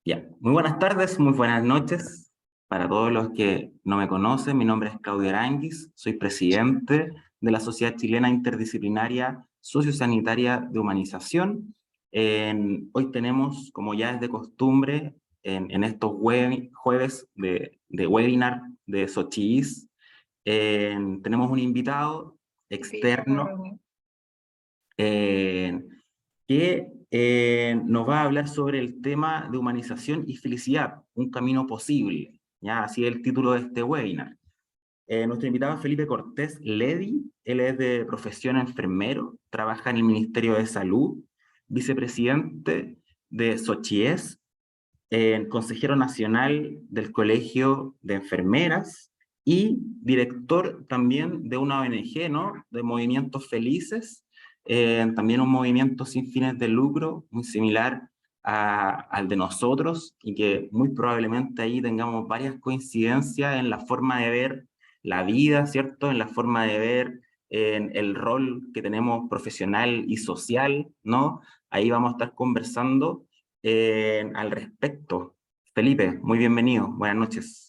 Ya, muy buenas tardes, muy buenas noches. Para todos los que no me conocen, mi nombre es Claudio Aranguis, soy presidente de la Sociedad Chilena Interdisciplinaria Sociosanitaria de Humanización. Hoy tenemos, como ya es de costumbre, en estos jueves de webinar de Sochiis, tenemos un invitado externo eh, que nos va a hablar sobre el tema de humanización y felicidad, un camino posible. ¿Ya? Así es el título de este webinar. Nuestro invitado es Felipe Cortés Ledi, él es de profesión enfermero, trabaja en el Ministerio de Salud, vicepresidente de Sochies, consejero nacional del Colegio de Enfermeras y director también de una ONG, ¿no? De Movimientos Felices, también un movimiento sin fines de lucro, muy similar al de nosotros, y que muy probablemente ahí tengamos varias coincidencias en la forma de ver la vida, ¿cierto? En la forma de ver en el rol que tenemos profesional y social, ¿no? Ahí vamos a estar conversando al respecto. Felipe, muy bienvenido, buenas noches.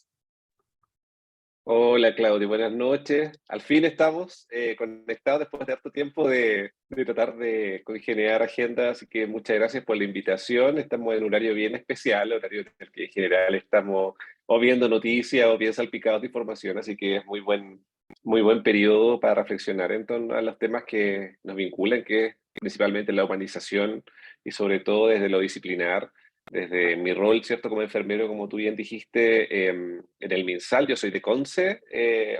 Hola Claudio, buenas noches. Al fin estamos conectados después de harto tiempo de tratar de congeniar agendas, así que muchas gracias por la invitación. Estamos en un horario bien especial, horario en el que en general estamos o viendo noticias o bien salpicados de información, así que es muy buen periodo para reflexionar en torno a los temas que nos vinculan, que es principalmente la humanización y sobre todo desde lo disciplinar. Desde mi rol, ¿cierto? Como enfermero, como tú bien dijiste, en el MinSal, yo soy de Conce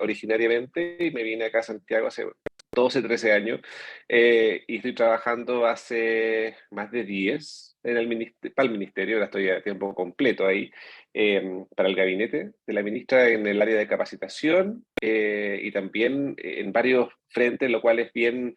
originariamente y me vine acá a Santiago hace 12, 13 años y estoy trabajando hace más de 10 en para el ministerio, ahora estoy a tiempo completo ahí, para el gabinete de la ministra en el área de capacitación y también en varios frentes, lo cual es bien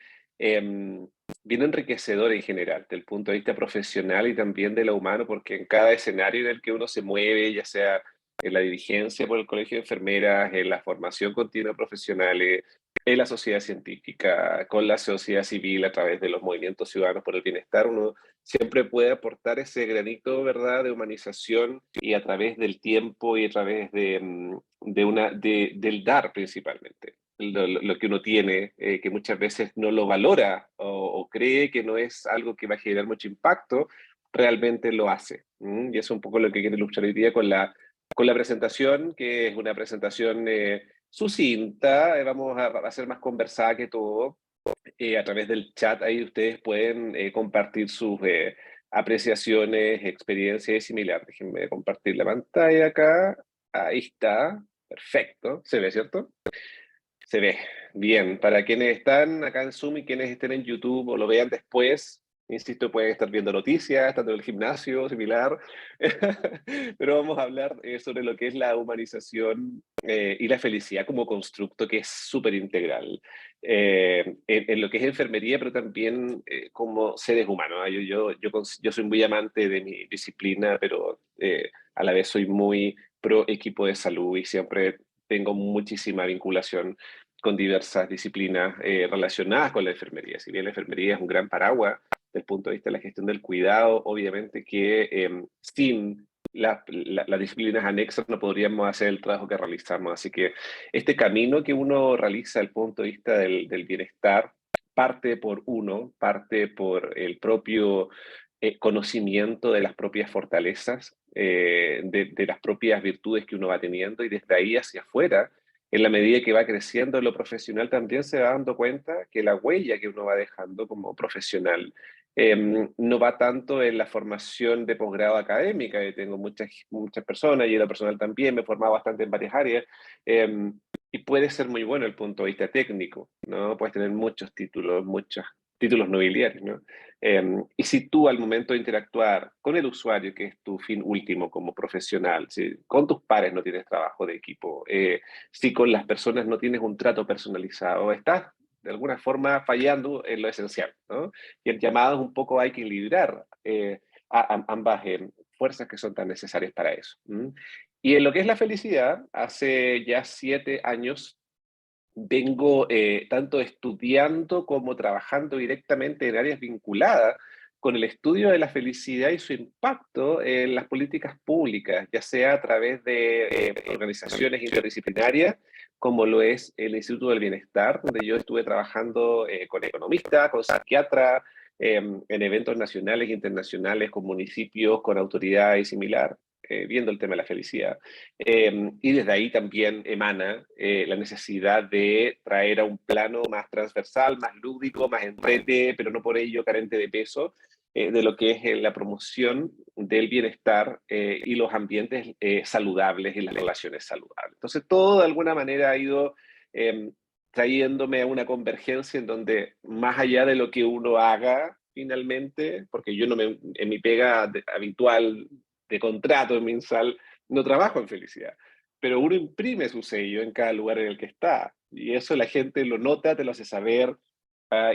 enriquecedor en general, desde el punto de vista profesional y también de lo humano, porque en cada escenario en el que uno se mueve, ya sea en la dirigencia por el Colegio de Enfermeras, en la formación continua profesional, en la sociedad científica, con la sociedad civil a través de los movimientos ciudadanos por el bienestar, uno siempre puede aportar ese granito, ¿verdad?, de humanización y a través del tiempo y a través del dar principalmente lo que uno tiene, que muchas veces no lo valora o cree que no es algo que va a generar mucho impacto, realmente lo hace. Y eso es un poco lo que quiero ilustrar hoy día con la presentación, que es una presentación sucinta, vamos a hacer más conversada que todo. A través del chat ahí ustedes pueden compartir sus apreciaciones, experiencias similares. Déjenme compartir la pantalla acá. Ahí está. Perfecto. ¿Se ve, cierto? Se ve bien. Para quienes están acá en Zoom y quienes estén en YouTube o lo vean después, insisto, pueden estar viendo noticias, estando en el gimnasio, similar. Pero vamos a hablar sobre lo que es la humanización y la felicidad como constructo que es súper integral en lo que es enfermería, pero también como seres humanos. ¿Ah? Yo soy muy amante de mi disciplina, pero a la vez soy muy pro equipo de salud y siempre tengo muchísima vinculación con diversas disciplinas relacionadas con la enfermería. Si bien la enfermería es un gran paraguas desde el punto de vista de la gestión del cuidado, obviamente que sin las disciplinas anexas no podríamos hacer el trabajo que realizamos. Así que este camino que uno realiza desde el punto de vista del bienestar parte por uno, parte por el propio conocimiento de las propias fortalezas, de las propias virtudes que uno va teniendo y desde ahí hacia afuera en la medida que va creciendo en lo profesional, también se va dando cuenta que la huella que uno va dejando como profesional no va tanto en la formación de posgrado académica, que tengo muchas personas y en lo personal también, me he formado bastante en varias áreas, eh, y puede ser muy bueno el punto de vista técnico, ¿no? Puedes tener muchos títulos nobiliarios, ¿no? Y si tú al momento de interactuar con el usuario, que es tu fin último como profesional, si con tus pares no tienes trabajo de equipo, si con las personas no tienes un trato personalizado, estás de alguna forma fallando en lo esencial, ¿no? Y el llamado es un poco hay que equilibrar ambas fuerzas que son tan necesarias para eso. ¿M? Y en lo que es la felicidad, hace ya 7 años vengo tanto estudiando como trabajando directamente en áreas vinculadas con el estudio de la felicidad y su impacto en las políticas públicas, ya sea a través de organizaciones interdisciplinarias, como lo es el Instituto del Bienestar, donde yo estuve trabajando con economistas, con psiquiatras, en eventos nacionales e internacionales, con municipios, con autoridades y similar, viendo el tema de la felicidad. Y desde ahí también emana la necesidad de traer a un plano más transversal, más lúdico, más entrete, pero no por ello carente de peso, de lo que es la promoción del bienestar y los ambientes saludables y las relaciones saludables. Entonces todo de alguna manera ha ido trayéndome a una convergencia en donde más allá de lo que uno haga finalmente, porque yo no en mi pega habitual de contrato mensal no trabajo en felicidad, pero uno imprime su sello en cada lugar en el que está, y eso la gente lo nota, te lo hace saber,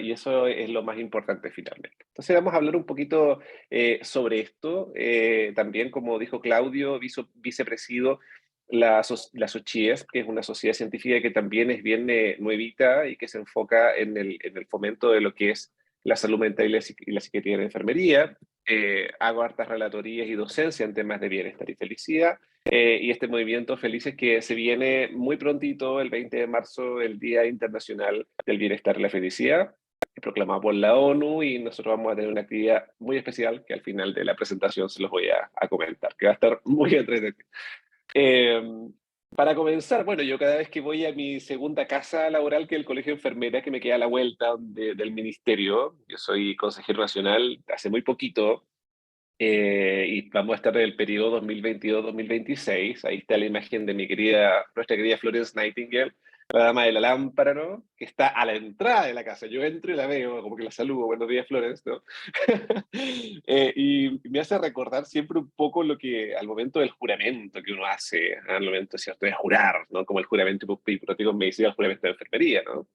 y eso es lo más importante finalmente. Entonces vamos a hablar un poquito sobre esto. También, como dijo Claudio, vicepresido la SOCHIES, que es una sociedad científica que también es bien nuevita y que se enfoca en el fomento de lo que es la salud mental y la psiquiatría en la enfermería. Hago hartas relatorías y docencia en temas de bienestar y felicidad. Y este movimiento Felices que se viene muy prontito, el 20 de marzo, el Día Internacional del Bienestar y la Felicidad, proclamado por la ONU, y nosotros vamos a tener una actividad muy especial que al final de la presentación se los voy a comentar, que va a estar muy entretenido. Eh, para comenzar, bueno, yo cada vez que voy a mi segunda casa laboral, que es el Colegio de Enfermeras, que me queda a la vuelta del ministerio, yo soy consejero nacional hace muy poquito, y vamos a estar en el periodo 2022-2026. Ahí está la imagen de nuestra querida Florence Nightingale, la dama de la lámpara, ¿no? Que está a la entrada de la casa. Yo entro y la veo, como que la saludo, buenos días, Florence, ¿no? Y me hace recordar siempre un poco lo que, al momento del juramento que uno hace, al momento, ¿cierto?, de jurar, ¿no? Como el juramento hipocrático en medicina, el juramento de enfermería, ¿no?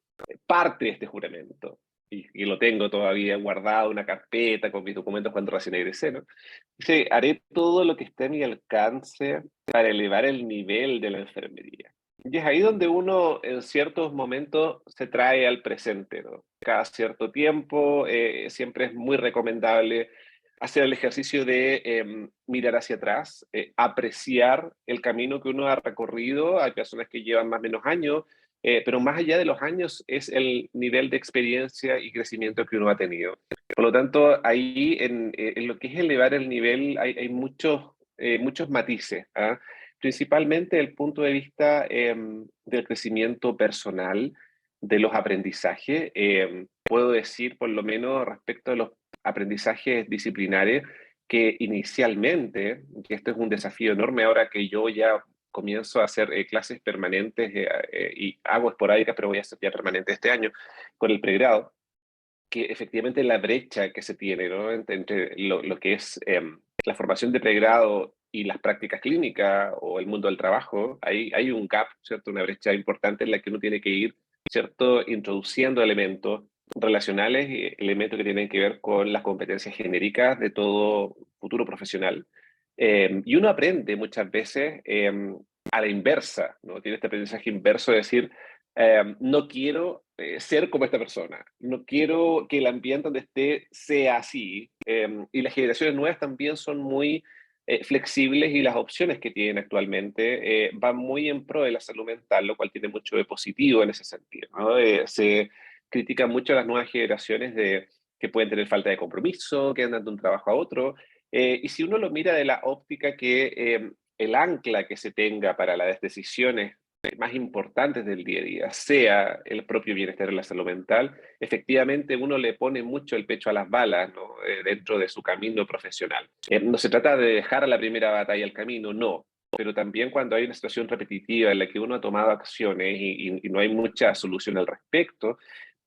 Parte de este juramento, y lo tengo todavía guardado en una carpeta con mis documentos cuando recién egresé, ¿no? Dice, haré todo lo que esté a mi alcance para elevar el nivel de la enfermería. Y es ahí donde uno en ciertos momentos se trae al presente, ¿no? Cada cierto tiempo siempre es muy recomendable hacer el ejercicio de mirar hacia atrás, apreciar el camino que uno ha recorrido. Hay personas que llevan más o menos años, pero más allá de los años es el nivel de experiencia y crecimiento que uno ha tenido. Por lo tanto, ahí en lo que es elevar el nivel hay muchos matices, ¿ah? Principalmente el punto de vista del crecimiento personal, de los aprendizajes. Puedo decir, por lo menos respecto a los aprendizajes disciplinares, que inicialmente, que este es un desafío enorme ahora que yo ya comienzo a hacer clases permanentes y hago esporádicas, pero voy a hacer ya permanentes este año con el pregrado, que efectivamente la brecha que se tiene, ¿no?, entre lo que es la formación de pregrado y las prácticas clínicas o el mundo del trabajo, hay un gap, ¿cierto?, una brecha importante en la que uno tiene que ir, ¿cierto?, introduciendo elementos relacionales y elementos que tienen que ver con las competencias genéricas de todo futuro profesional. Y uno aprende muchas veces a la inversa, ¿no? Tiene este aprendizaje inverso de decir, no quiero ser como esta persona, no quiero que el ambiente donde esté sea así. Y las generaciones nuevas también son muy flexibles, y las opciones que tienen actualmente van muy en pro de la salud mental, lo cual tiene mucho de positivo en ese sentido, ¿no? Se critican mucho a las nuevas generaciones de que pueden tener falta de compromiso, que andan de un trabajo a otro, y si uno lo mira de la óptica que el ancla que se tenga para las decisiones más importantes del día a día sea el propio bienestar de la salud mental, efectivamente uno le pone mucho el pecho a las balas, ¿no?, dentro de su camino profesional. No se trata de dejar a la primera batalla el camino, no, pero también cuando hay una situación repetitiva en la que uno ha tomado acciones y no hay mucha solución al respecto,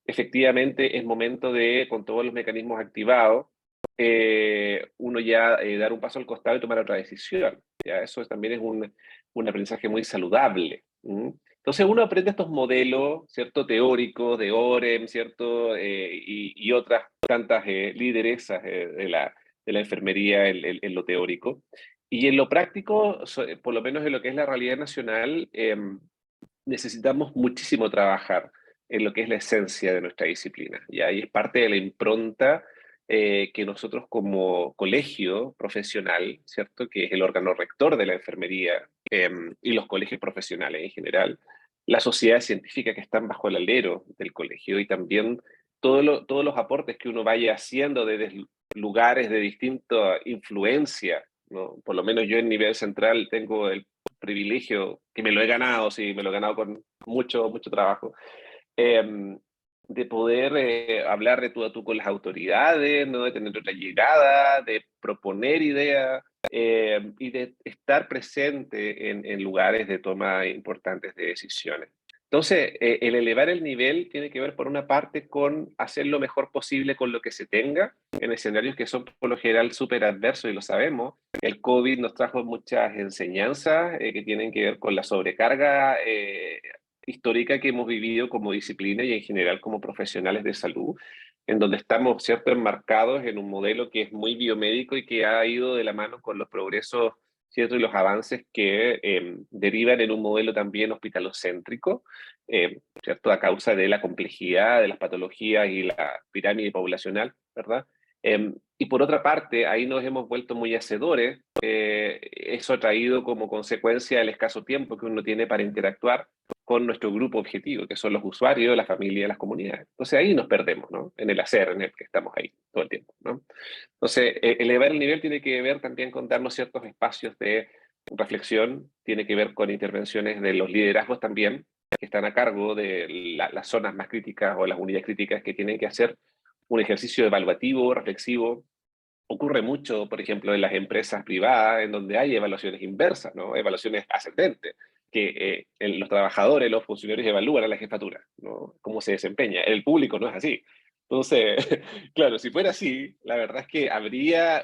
efectivamente es momento de, con todos los mecanismos activados, uno ya dar un paso al costado y tomar otra decisión. ¿Ya? Eso también es un aprendizaje muy saludable. Entonces uno aprende estos modelos, ¿cierto?, teóricos, de Orem, ¿cierto?, y otras tantas lideresas de la enfermería en lo teórico. Y en lo práctico, por lo menos en lo que es la realidad nacional, necesitamos muchísimo trabajar en lo que es la esencia de nuestra disciplina. Y ahí es parte de la impronta que nosotros como colegio profesional, ¿cierto? Que es el órgano rector de la enfermería, y los colegios profesionales en general, la sociedad científica que están bajo el alero del colegio y también todos los aportes que uno vaya haciendo desde lugares de distinta influencia, ¿no? Por lo menos yo en nivel central tengo el privilegio, que me lo he ganado, sí, me lo he ganado con mucho, mucho trabajo, eh, de poder hablar de tú a tú con las autoridades, ¿no? De tener otra llegada, de proponer ideas y de estar presente en lugares de toma importantes de decisiones. Entonces, el elevar el nivel tiene que ver, por una parte, con hacer lo mejor posible con lo que se tenga en escenarios que son, por lo general, súper adversos y lo sabemos. El COVID nos trajo muchas enseñanzas que tienen que ver con la sobrecarga histórica que hemos vivido como disciplina y en general como profesionales de salud, en donde estamos, ¿cierto?, enmarcados en un modelo que es muy biomédico y que ha ido de la mano con los progresos, ¿cierto?, y los avances que derivan en un modelo también hospitalocéntrico, ¿cierto?, a causa de la complejidad de las patologías y la pirámide poblacional, ¿verdad? Y por otra parte, ahí nos hemos vuelto muy hacedores. Eso ha traído como consecuencia el escaso tiempo que uno tiene para interactuar con nuestro grupo objetivo, que son los usuarios, la familia, las comunidades. Entonces ahí nos perdemos, ¿no? En el hacer, en el que estamos ahí todo el tiempo, ¿no? Entonces, elevar el nivel tiene que ver también con darnos ciertos espacios de reflexión, tiene que ver con intervenciones de los liderazgos también, que están a cargo de las zonas más críticas o las unidades críticas que tienen que hacer un ejercicio evaluativo, reflexivo. Ocurre mucho, por ejemplo, en las empresas privadas, en donde hay evaluaciones inversas, ¿no? Evaluaciones ascendentes, que los trabajadores, los funcionarios evalúan a la jefatura, ¿no? Cómo se desempeña. El público no es así. Entonces, claro, si fuera así, la verdad es que habría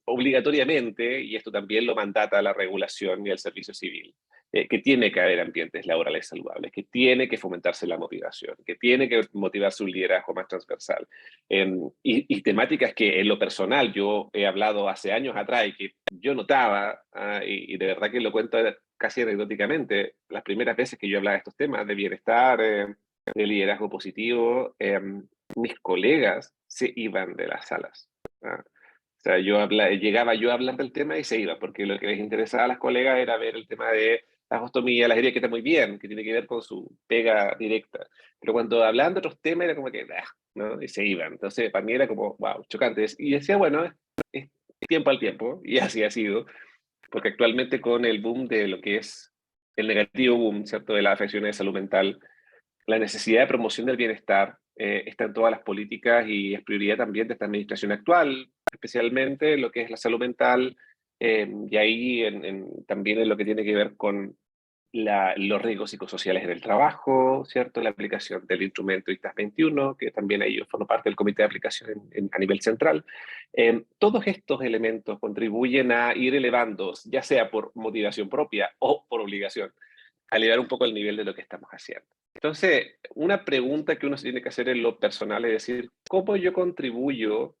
obligatoriamente, y esto también lo mandata la regulación y el servicio civil, que tiene que haber ambientes laborales saludables, que tiene que fomentarse la motivación, que tiene que motivarse un liderazgo más transversal. Y temáticas que en lo personal yo he hablado hace años atrás y que yo notaba, y de verdad que lo cuento casi anecdóticamente, las primeras veces que yo hablaba de estos temas de bienestar, de liderazgo positivo, mis colegas se iban de las salas. O sea, llegaba yo a hablar del tema y se iba, porque lo que les interesaba a las colegas era ver el tema de la ostomía, la herida, que está muy bien, que tiene que ver con su pega directa. Pero cuando hablaban de otros temas era como que, ¿no? Y se iban. Entonces, para mí era como, wow, chocantes. Y decía, bueno, es tiempo al tiempo, y así ha sido, porque actualmente con el boom de lo que es el negativo boom, ¿cierto?, de las afecciones de salud mental, la necesidad de promoción del bienestar está en todas las políticas y es prioridad también de esta administración actual, especialmente lo que es la salud mental, y ahí también en lo que tiene que ver con los riesgos psicosociales en el trabajo, ¿cierto? La aplicación del instrumento ICTAS 21, que también ellos forman parte del comité de aplicación a nivel central. Todos estos elementos contribuyen a ir elevando, ya sea por motivación propia o por obligación, a elevar un poco el nivel de lo que estamos haciendo. Entonces, una pregunta que uno se tiene que hacer en lo personal es decir, ¿cómo yo contribuyo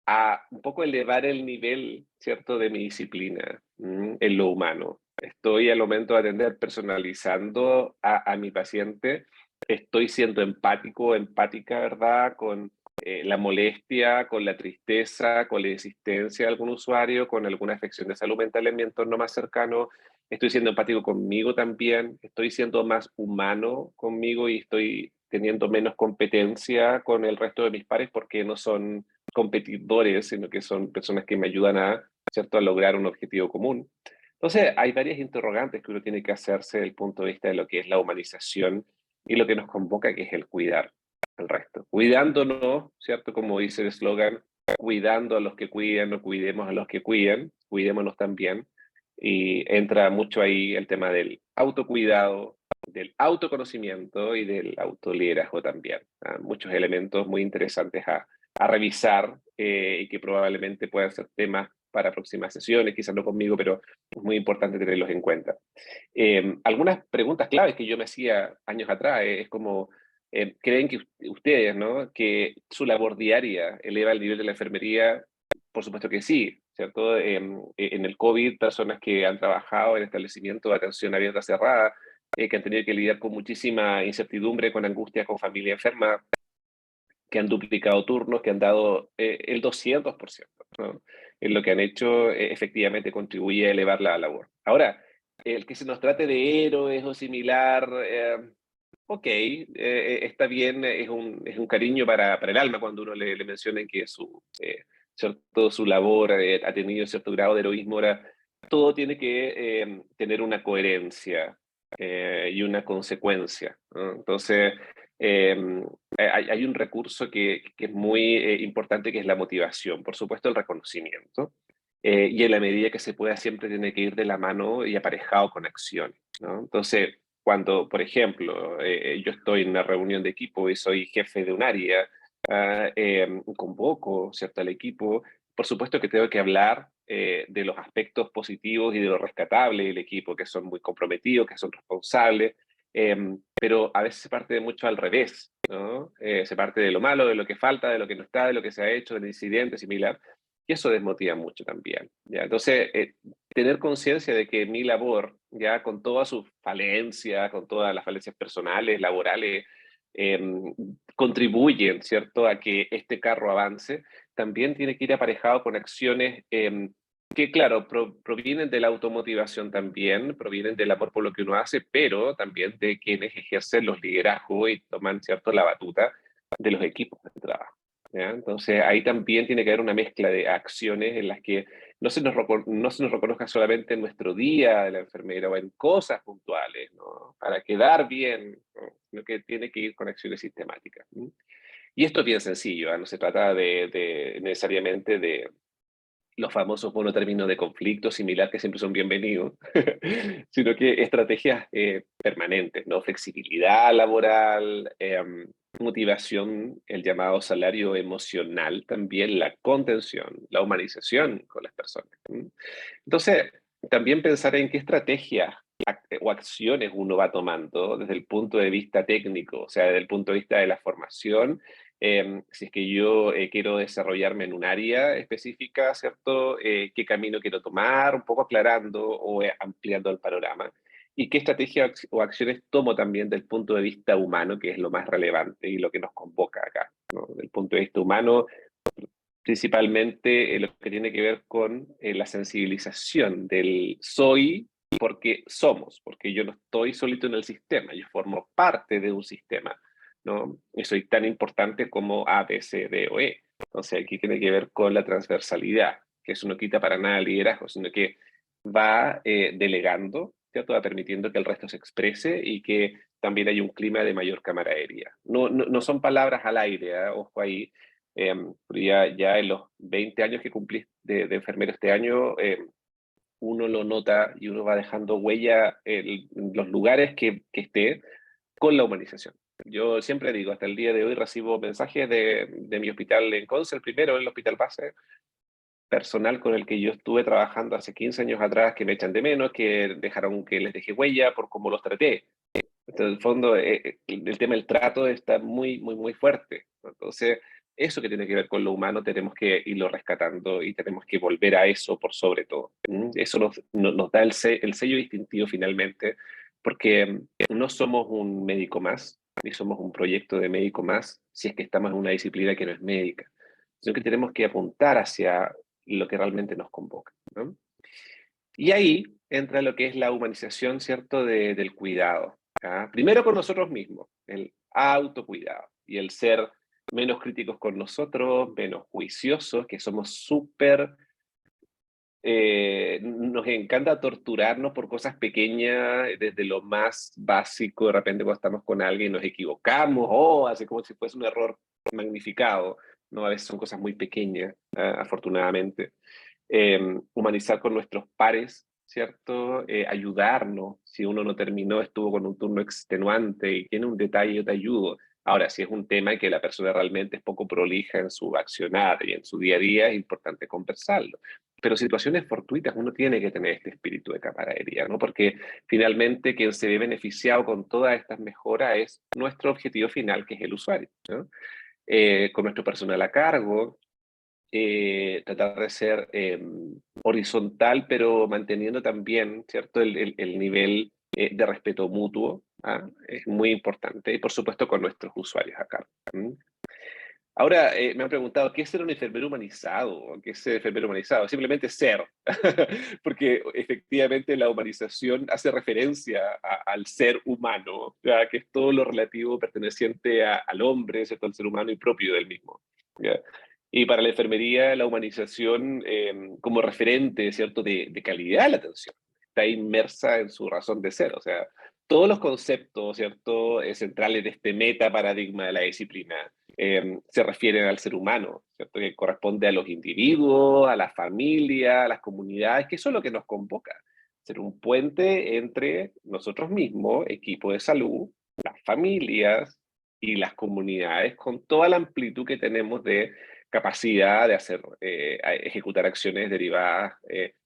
a un poco elevar el nivel, ¿cierto?, de mi disciplina en lo humano? Estoy al momento de atender personalizando a mi paciente, estoy siendo empático, empática, ¿verdad?, con la molestia, con la tristeza, con la existencia de algún usuario, con alguna afección de salud mental en mi entorno más cercano. Estoy siendo empático conmigo también, estoy siendo más humano conmigo y estoy teniendo menos competencia con el resto de mis pares porque no son competidores, sino que son personas que me ayudan a, ¿cierto?, a lograr un objetivo común. Entonces, hay varias interrogantes que uno tiene que hacerse desde el punto de vista de lo que es la humanización y lo que nos convoca, que es el cuidar al resto. Cuidándonos, ¿cierto? Como dice el eslogan, cuidando a los que cuidan, no cuidemos a los que cuidan, cuidémonos también. Y entra mucho ahí el tema del autocuidado, del autoconocimiento y del autoliderazgo también. Muchos elementos muy interesantes a revisar y que probablemente puedan ser temas para próximas sesiones, quizás no conmigo, pero es muy importante tenerlos en cuenta. Algunas preguntas claves que yo me hacía años atrás es como, ¿creen que ustedes, ¿no?, que su labor diaria eleva el nivel de la enfermería? Por supuesto que sí, ¿cierto? En el COVID, personas que han trabajado en establecimientos de atención abierta cerrada, que han tenido que lidiar con muchísima incertidumbre, con angustia, con familia enferma, que han duplicado turnos, que han dado el 200%, ¿no? En lo que han hecho efectivamente contribuye a elevar la labor. Ahora, el que se nos trate de héroes o similar, ok, está bien, es un cariño para el alma cuando uno le menciona que su labor ha tenido cierto grado de heroísmo. Ahora, todo tiene que tener una coherencia y una consecuencia, ¿no? Entonces, hay un recurso que es muy importante, que es la motivación, por supuesto el reconocimiento, y en la medida que se pueda siempre tiene que ir de la mano y aparejado con acciones, ¿no? Entonces, cuando, por ejemplo, yo estoy en una reunión de equipo y soy jefe de un área, convoco, ¿cierto?, al equipo, por supuesto que tengo que hablar de los aspectos positivos y de lo rescatable del equipo, que son muy comprometidos, que son responsables, pero a veces se parte de mucho al revés, ¿no? Se parte de lo malo, de lo que falta, de lo que no está, de lo que se ha hecho, del incidente similar, y eso desmotiva mucho también, ¿ya? Entonces, tener conciencia de que mi labor, ya con todas sus falencias, con todas las falencias personales, laborales, contribuyen, ¿cierto?, a que este carro avance, también tiene que ir aparejado con acciones que, claro, provienen de la automotivación también, provienen del amor por lo que uno hace, pero también de quienes ejercen los liderazgos y toman, ¿cierto?, la batuta de los equipos de trabajo, ¿ya? Entonces, ahí también tiene que haber una mezcla de acciones en las que no se nos reconozca solamente en nuestro día de la enfermera o en cosas puntuales, ¿no?, para quedar bien, ¿no?, sino que tiene que ir con acciones sistemáticas, ¿no? Y esto es bien sencillo, ¿eh? No se trata necesariamente de los famosos monotérminos de conflicto similar, que siempre son bienvenidos, sino que estrategias permanentes, ¿no? Flexibilidad laboral, motivación, el llamado salario emocional, también la contención, la humanización con las personas. Entonces, también pensar en qué estrategias o acciones uno va tomando desde el punto de vista técnico, o sea, desde el punto de vista de la formación. Si es que yo quiero desarrollarme en un área específica, ¿cierto? ¿Qué camino quiero tomar? Un poco aclarando o ampliando el panorama. Y qué estrategias o acciones tomo también del punto de vista humano, que es lo más relevante y lo que nos convoca acá, ¿no? Del punto de vista humano, principalmente lo que tiene que ver con la sensibilización del soy porque somos, porque yo no estoy solito en el sistema, yo formo parte de un sistema, ¿no? Y soy tan importante como A, B, C, D o E. Entonces aquí tiene que ver con la transversalidad, que eso no quita para nada el liderazgo, sino que va delegando, ¿cierto? Va permitiendo que el resto se exprese y que también hay un clima de mayor camaradería. No son palabras al aire, ¿eh? Ojo ahí. Ya en los 20 años que cumplí de enfermero este año, uno lo nota y uno va dejando huella en los lugares que esté con la humanización. Yo siempre digo, hasta el día de hoy recibo mensajes de mi hospital en Conce, el primero, en el hospital base, personal con el que yo estuve trabajando hace 15 años atrás, que me echan de menos, que dejaron que les dejé huella por cómo los traté. Entonces, en el fondo, el tema del trato está muy, muy, muy fuerte. Entonces, eso que tiene que ver con lo humano tenemos que irlo rescatando y tenemos que volver a eso por sobre todo. Eso nos da el sello distintivo finalmente, porque no somos un médico más, ni somos un proyecto de médico más, si es que estamos en una disciplina que no es médica, sino que tenemos que apuntar hacia lo que realmente nos convoca, ¿no? Y ahí entra lo que es la humanización, ¿cierto?, del cuidado. ¿Ah? Primero con nosotros mismos, el autocuidado y el ser menos críticos con nosotros, menos juiciosos, que somos súper, nos encanta torturarnos por cosas pequeñas, desde lo más básico, de repente cuando estamos con alguien nos equivocamos, así como si fuese un error magnificado, ¿no? A veces son cosas muy pequeñas, afortunadamente. Humanizar con nuestros pares, ¿cierto? Ayudarnos, si uno no terminó, estuvo con un turno extenuante y tiene un detalle, yo te ayudo. Ahora, si es un tema que la persona realmente es poco prolija en su accionar y en su día a día, es importante conversarlo. Pero situaciones fortuitas, uno tiene que tener este espíritu de camaradería, ¿no? Porque finalmente quien se ve beneficiado con todas estas mejoras es nuestro objetivo final, que es el usuario, ¿no? Con nuestro personal a cargo, tratar de ser horizontal, pero manteniendo también, ¿cierto?, el nivel de respeto mutuo, ¿ah? Es muy importante, y por supuesto con nuestros usuarios acá. Ahora, me han preguntado, ¿qué es ser un enfermero humanizado? ¿Qué es ser enfermero humanizado? Simplemente ser, porque efectivamente la humanización hace referencia al ser humano, ¿ya? Que es todo lo relativo perteneciente al hombre, ¿cierto? Al ser humano y propio del mismo. ¿Ya? Y para la enfermería, la humanización como referente, ¿cierto? De calidad de la atención, está inmersa en su razón de ser, o sea, todos los conceptos, ¿cierto? Centrales de este metaparadigma de la disciplina se refieren al ser humano, ¿cierto? Que corresponde a los individuos, a la familia, a las comunidades, que eso es lo que nos convoca. Ser un puente entre nosotros mismos, equipo de salud, las familias y las comunidades, con toda la amplitud que tenemos de capacidad de hacer, ejecutar acciones derivadas,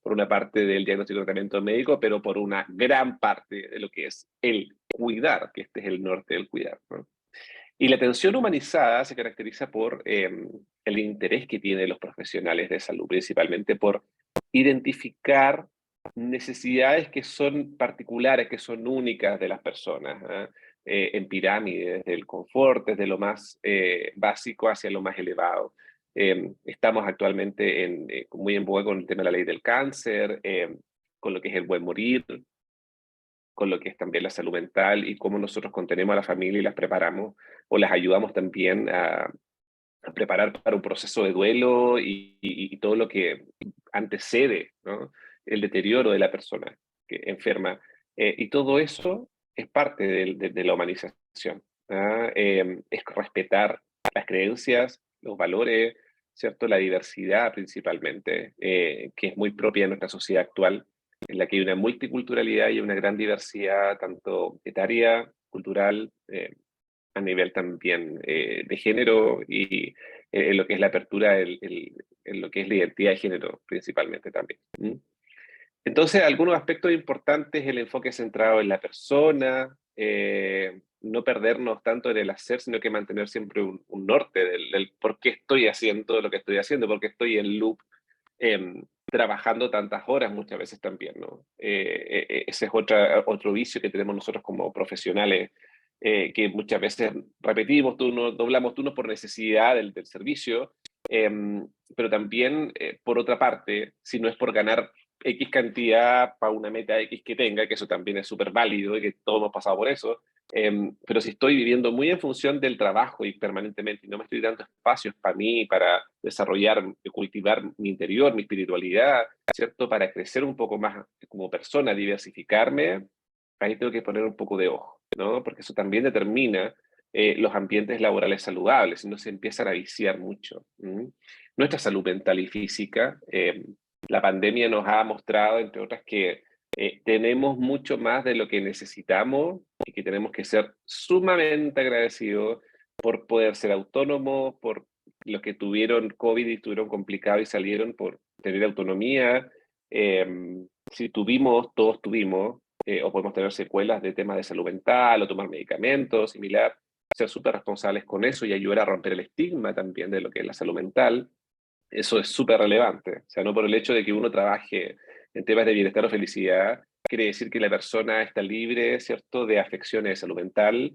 por una parte del diagnóstico y tratamiento médico, pero por una gran parte de lo que es el cuidar, que este es el norte del cuidar, ¿no? Y la atención humanizada se caracteriza por el interés que tienen los profesionales de salud, principalmente por identificar necesidades que son particulares, que son únicas de las personas, ¿ah? En pirámides, desde el confort, desde lo más básico hacia lo más elevado. Estamos actualmente muy en boga con el tema de la ley del cáncer, con lo que es el buen morir, con lo que es también la salud mental y cómo nosotros contenemos a la familia y las preparamos o las ayudamos también a preparar para un proceso de duelo y todo lo que antecede, ¿no? El deterioro de la persona que enferma. Y todo eso es parte de la humanización, ¿ah? Es respetar las creencias, los valores, ¿cierto? La diversidad principalmente, que es muy propia de nuestra sociedad actual, en la que hay una multiculturalidad y una gran diversidad, tanto etaria, cultural, a nivel también de género y en lo que es la apertura, en lo que es la identidad de género principalmente también. ¿Mm? Entonces, algunos aspectos importantes, el enfoque centrado en la persona, no perdernos tanto en el hacer, sino que mantener siempre un norte del por qué estoy haciendo lo que estoy haciendo, por qué estoy en loop, trabajando tantas horas muchas veces también, ¿no? Ese es otro vicio que tenemos nosotros como profesionales, que muchas veces repetimos turnos, doblamos turnos por necesidad del servicio, pero también, por otra parte, si no es por ganar X cantidad para una meta X que tenga, que eso también es súper válido y que todos hemos pasado por eso, pero si estoy viviendo muy en función del trabajo y permanentemente y no me estoy dando espacios para mí, para desarrollar, cultivar mi interior, mi espiritualidad, ¿cierto? Para crecer un poco más como persona, diversificarme, ahí tengo que poner un poco de ojo, ¿no? Porque eso también determina los ambientes laborales saludables, y no se empiezan a viciar mucho. Nuestra salud mental y física, la pandemia nos ha mostrado, entre otras, que tenemos mucho más de lo que necesitamos y que tenemos que ser sumamente agradecidos por poder ser autónomos, por los que tuvieron COVID y estuvieron complicados y salieron por tener autonomía. Si tuvimos, todos tuvimos, o podemos tener secuelas de temas de salud mental o tomar medicamentos, similar, ser súper responsables con eso y ayudar a romper el estigma también de lo que es la salud mental. Eso es súper relevante. O sea, no por el hecho de que uno trabaje en temas de bienestar o felicidad, quiere decir que la persona está libre, ¿cierto?, de afecciones de salud mental,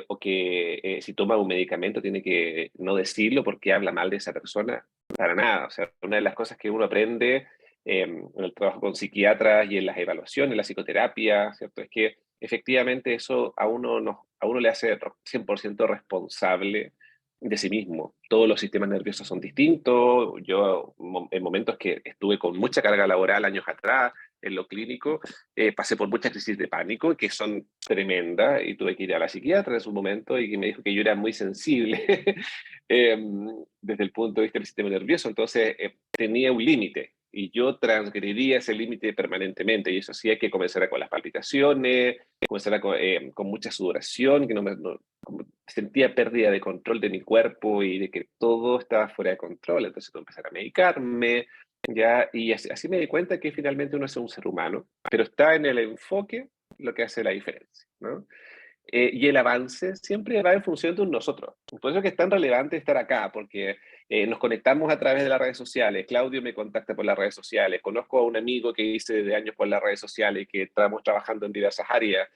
o que si toma un medicamento tiene que no decirlo porque habla mal de esa persona. Para nada. O sea, una de las cosas que uno aprende en el trabajo con psiquiatras y en las evaluaciones, en la psicoterapia, ¿cierto?, es que efectivamente eso a uno le hace 100% responsable de sí mismo. Todos los sistemas nerviosos son distintos. Yo, en momentos que estuve con mucha carga laboral años atrás, en lo clínico, pasé por muchas crisis de pánico que son tremendas y tuve que ir a la psiquiatra en su momento y que me dijo que yo era muy sensible desde el punto de vista del sistema nervioso. Entonces, tenía un límite y yo transgredía ese límite permanentemente y eso hacía que comenzara con las palpitaciones, comenzara con mucha sudoración, que sentía pérdida de control de mi cuerpo y de que todo estaba fuera de control. Entonces tuve que empezar a medicarme, ya, y así me di cuenta que finalmente uno es un ser humano, pero está en el enfoque lo que hace la diferencia, ¿no? Y el avance siempre va en función de un nosotros. Por eso es que es tan relevante estar acá, porque nos conectamos a través de las redes sociales. Claudio me contacta por las redes sociales. Conozco a un amigo que hice desde años por las redes sociales, que estamos trabajando en diversas áreas.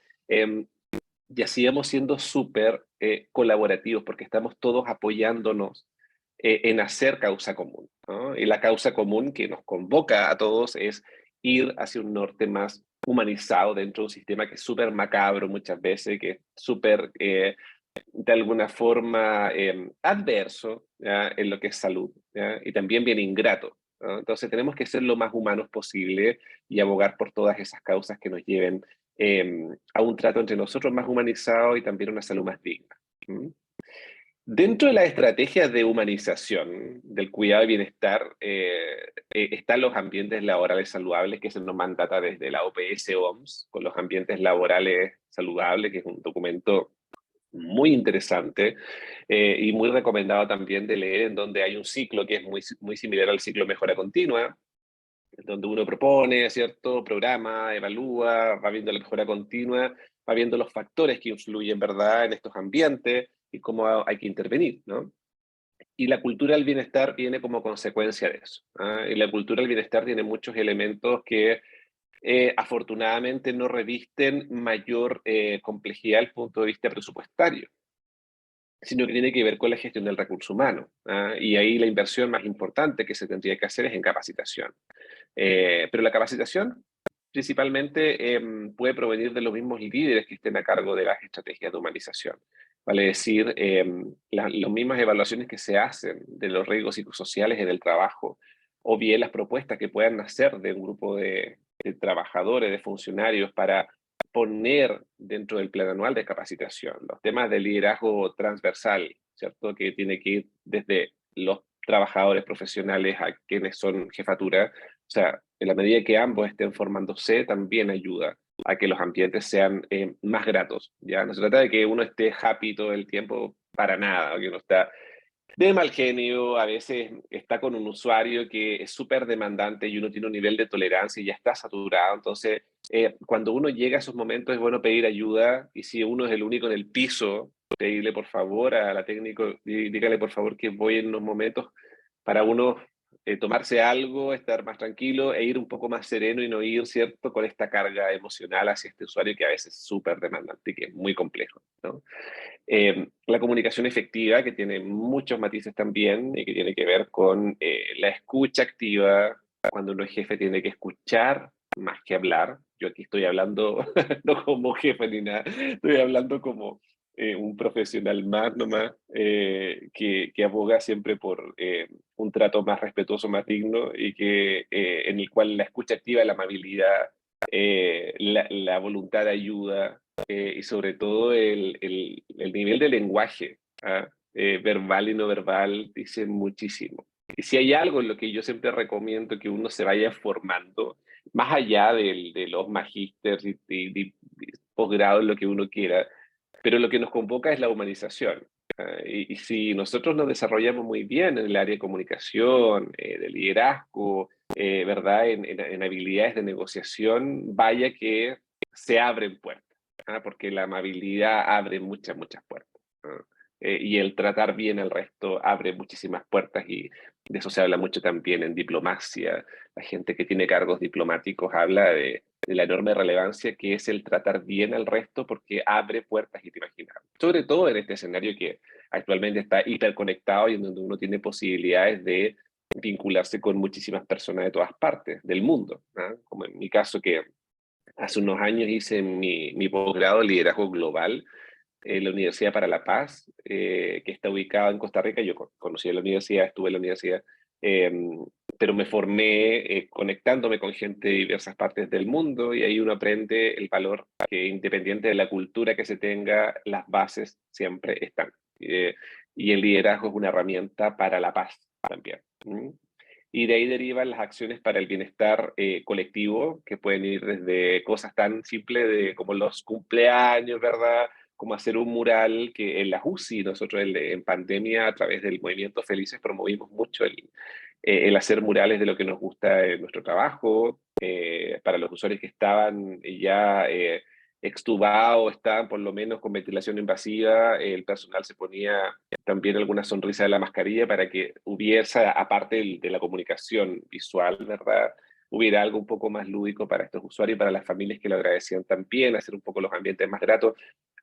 y hacíamos siendo súper colaborativos, porque estamos todos apoyándonos en hacer causa común, ¿no? Y la causa común que nos convoca a todos es ir hacia un norte más humanizado dentro de un sistema que es súper macabro muchas veces, que es súper, de alguna forma, adverso, ¿ya? En lo que es salud, ¿ya? Y también bien ingrato, ¿no? Entonces tenemos que ser lo más humanos posible y abogar por todas esas causas que nos lleven a un trato entre nosotros más humanizado y también una salud más digna. ¿Mm? Dentro de la estrategia de humanización del cuidado y bienestar están los ambientes laborales saludables que se nos mandata desde la OPS-OMS, con los ambientes laborales saludables, que es un documento muy interesante y muy recomendado también de leer, en donde hay un ciclo que es muy similar al ciclo mejora continua, donde uno propone, ¿cierto? Programa, evalúa, va viendo la mejora continua, va viendo los factores que influyen, ¿verdad?, en estos ambientes y cómo hay que intervenir, ¿no? Y la cultura del bienestar viene como consecuencia de eso, ¿ah? Y la cultura del bienestar tiene muchos elementos que afortunadamente no revisten mayor complejidad desde el punto de vista presupuestario, sino que tiene que ver con la gestión del recurso humano, ¿ah? Y ahí la inversión más importante que se tendría que hacer es en capacitación. Pero la capacitación principalmente puede provenir de los mismos líderes que estén a cargo de las estrategias de humanización. Vale decir, las mismas evaluaciones que se hacen de los riesgos psicosociales en el trabajo, o bien las propuestas que puedan nacer de un grupo de trabajadores, de funcionarios, para poner dentro del plan anual de capacitación los temas de liderazgo transversal, ¿cierto? Que tiene que ir desde los trabajadores profesionales a quienes son jefatura. O sea, en la medida que ambos estén formándose, también ayuda a que los ambientes sean más gratos. Ya no se trata de que uno esté happy todo el tiempo para nada, o que uno está de mal genio, a veces está con un usuario que es súper demandante y uno tiene un nivel de tolerancia y ya está saturado. Entonces, cuando uno llega a esos momentos es bueno pedir ayuda, y si uno es el único en el piso, pedirle por favor a la técnico, dígale por favor que voy en unos momentos para uno tomarse algo, estar más tranquilo e ir un poco más sereno y no ir, ¿cierto?, con esta carga emocional hacia este usuario que a veces es súper demandante y que es muy complejo, ¿no? La comunicación efectiva, que tiene muchos matices también y que tiene que ver con la escucha activa. Cuando uno es jefe tiene que escuchar más que hablar. Yo aquí estoy hablando no como jefe ni nada, estoy hablando como un profesional más nomás, que aboga siempre por un trato más respetuoso, más digno, y que en el cual la escucha activa, la amabilidad, la voluntad de ayuda, y sobre todo el nivel de lenguaje, ¿ah? Verbal y no verbal, dice muchísimo. Y si hay algo en lo que yo siempre recomiendo que uno se vaya formando, más allá de los magísteres y posgrados, lo que uno quiera, pero lo que nos convoca es la humanización. Y si nosotros nos desarrollamos muy bien en el área de comunicación, de liderazgo, ¿verdad? En habilidades de negociación, vaya que se abren puertas, porque la amabilidad abre muchas, muchas puertas, ¿no? Y el tratar bien al resto abre muchísimas puertas, y de eso se habla mucho también en diplomacia. La gente que tiene cargos diplomáticos habla de la enorme relevancia que es el tratar bien al resto, porque abre puertas inimaginables. Sobre todo en este escenario que actualmente está hiperconectado y en donde uno tiene posibilidades de vincularse con muchísimas personas de todas partes del mundo, ¿no? Como en mi caso, que hace unos años hice mi posgrado en liderazgo global en la Universidad para la Paz, que está ubicada en Costa Rica. Yo conocí la universidad, estuve en la universidad, eh, pero me formé conectándome con gente de diversas partes del mundo, y ahí uno aprende el valor que, independiente de la cultura que se tenga, las bases siempre están. Y el liderazgo es una herramienta para la paz también. ¿Mm? Y de ahí derivan las acciones para el bienestar colectivo, que pueden ir desde cosas tan simples como los cumpleaños, ¿verdad? Como hacer un mural, que en las UCI, nosotros en pandemia, a través del movimiento Felices, promovimos mucho el hacer murales de lo que nos gusta en nuestro trabajo, para los usuarios que estaban ya extubados, estaban por lo menos con ventilación invasiva. El personal se ponía también alguna sonrisa de la mascarilla para que hubiese, aparte de la comunicación visual, ¿verdad? hubiera algo un poco más lúdico para estos usuarios y para las familias que lo agradecían también, hacer un poco los ambientes más gratos,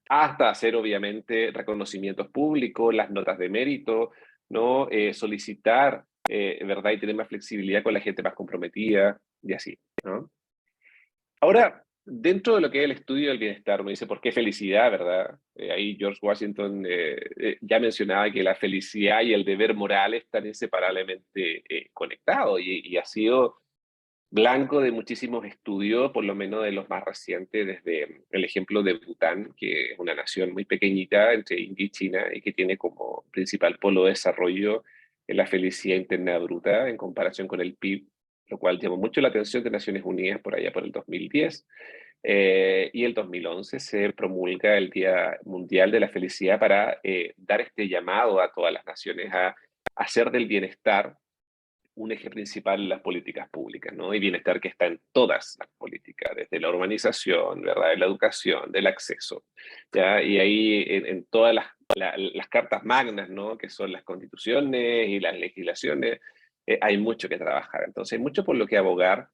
hasta hacer obviamente reconocimientos públicos, las notas de mérito, ¿no? Solicitar, ¿verdad? Y tener más flexibilidad con la gente más comprometida y así, ¿no? Ahora, dentro de lo que es el estudio del bienestar, uno dice, ¿por qué felicidad, verdad? Ahí George Washington ya mencionaba que la felicidad y el deber moral están inseparablemente conectados y ha sido blanco de muchísimos estudios, por lo menos de los más recientes, desde el ejemplo de Bután, que es una nación muy pequeñita entre India y China y que tiene como principal polo de desarrollo la felicidad interna bruta en comparación con el PIB, lo cual llamó mucho la atención de Naciones Unidas por allá por el 2010. Y el 2011 se promulga el Día Mundial de la Felicidad para dar este llamado a todas las naciones a hacer del bienestar un eje principal en las políticas públicas, ¿no? Y bienestar que está en todas las políticas, desde la urbanización, ¿verdad? De la educación, del acceso, ¿ya? Y ahí en todas las cartas magnas, ¿no? Que son las constituciones y las legislaciones, hay mucho que trabajar. Entonces, hay mucho por lo que abogar.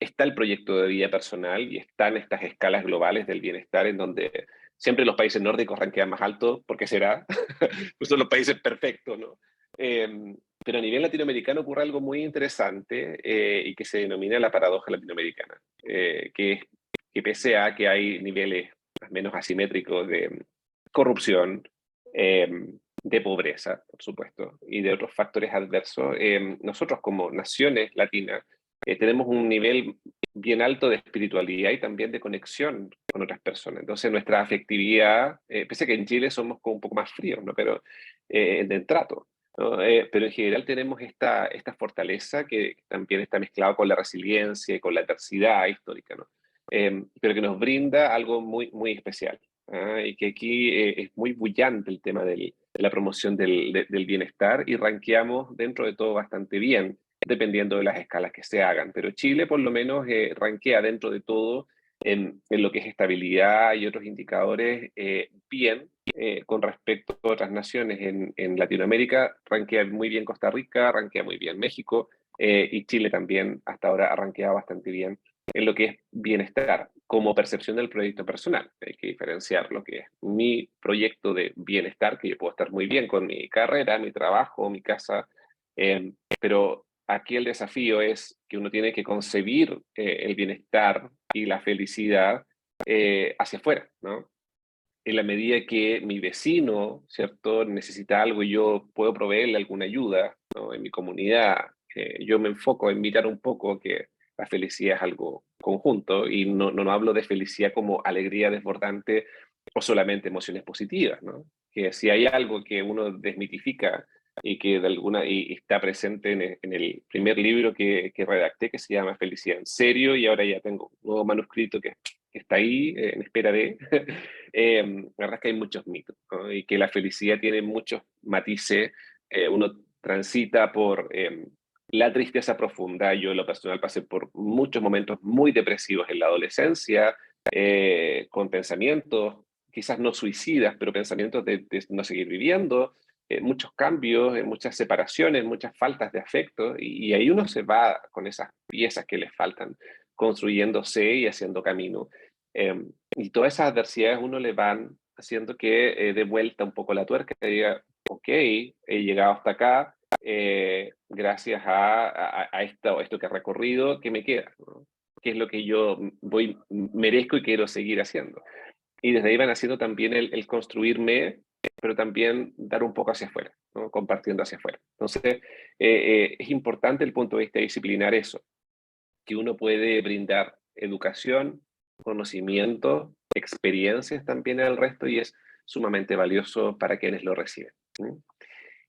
Está el proyecto de vida personal y están estas escalas globales del bienestar en donde siempre los países nórdicos ranquean más alto, ¿por qué será? Pues son los países perfectos, ¿no? Pero a nivel latinoamericano ocurre algo muy interesante y que se denomina la paradoja latinoamericana, que pese a que hay niveles más o menos asimétricos de corrupción, de pobreza, por supuesto, y de otros factores adversos, nosotros como naciones latinas tenemos un nivel bien alto de espiritualidad y también de conexión con otras personas. Entonces nuestra afectividad, pese a que en Chile somos como un poco más fríos, ¿no? Pero del trato, ¿no? Pero en general tenemos esta fortaleza que también está mezclado con la resiliencia y con la adversidad histórica, ¿no? Pero que nos brinda algo muy, muy especial. ¿Ah? Y que aquí es muy bullante el tema de la promoción del bienestar y ranqueamos dentro de todo bastante bien, dependiendo de las escalas que se hagan. Pero Chile por lo menos ranquea dentro de todo en lo que es estabilidad y otros indicadores bien con respecto a otras naciones en Latinoamérica. Ranquea muy bien Costa Rica, ranquea muy bien México y Chile también hasta ahora ha ranqueado bastante bien en lo que es bienestar como percepción del proyecto personal. Hay que diferenciar lo que es mi proyecto de bienestar, que yo puedo estar muy bien con mi carrera, mi trabajo, mi casa, pero aquí el desafío es que uno tiene que concebir el bienestar y la felicidad hacia afuera, ¿no? En la medida que mi vecino, ¿cierto?, necesita algo y yo puedo proveerle alguna ayuda, ¿no? En mi comunidad, yo me enfoco en mirar un poco que la felicidad es algo conjunto y no hablo de felicidad como alegría desbordante o solamente emociones positivas, ¿no? Que si hay algo que uno desmitifica y que de alguna y está presente en el primer libro que redacté, que se llama Felicidad en serio, y ahora ya tengo un nuevo manuscrito que está ahí en espera de la verdad es que hay muchos mitos, ¿no? Y que la felicidad tiene muchos matices. Uno transita por la tristeza profunda. Yo en lo personal pasé por muchos momentos muy depresivos en la adolescencia, con pensamientos, quizás no suicidas, pero pensamientos de no seguir viviendo, muchos cambios, muchas separaciones, muchas faltas de afecto, y ahí uno se va con esas piezas que le faltan, construyéndose y haciendo camino. Y todas esas adversidades uno le van haciendo que dé vuelta un poco la tuerca y diga, ok, he llegado hasta acá, gracias a esto que he recorrido, ¿qué me queda? ¿No? ¿Qué es lo que yo merezco y quiero seguir haciendo? Y desde ahí van haciendo también el construirme, pero también dar un poco hacia afuera, ¿no? Compartiendo hacia afuera. Entonces, es importante el punto de vista disciplinar eso, que uno puede brindar educación, conocimiento, experiencias también al resto y es sumamente valioso para quienes lo reciben. ¿Sí?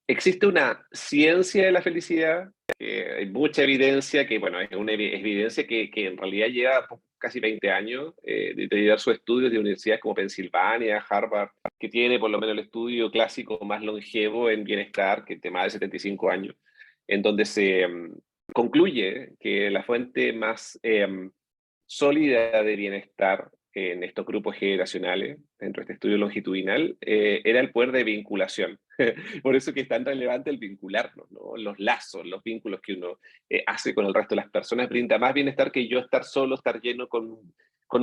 Existe una ciencia de la felicidad, hay mucha evidencia, que bueno, es una evidencia que en realidad lleva casi 20 años de diversos estudios de universidades como Pensilvania, Harvard, que tiene por lo menos el estudio clásico más longevo en bienestar, que tiene más de 75 años, en donde se concluye que la fuente más sólida de bienestar en estos grupos generacionales, dentro de este estudio longitudinal, era el poder de vinculación. Por eso que es tan relevante el vincularnos, ¿no? Los lazos, los vínculos que uno hace con el resto de las personas, brinda más bienestar que yo estar solo, estar lleno con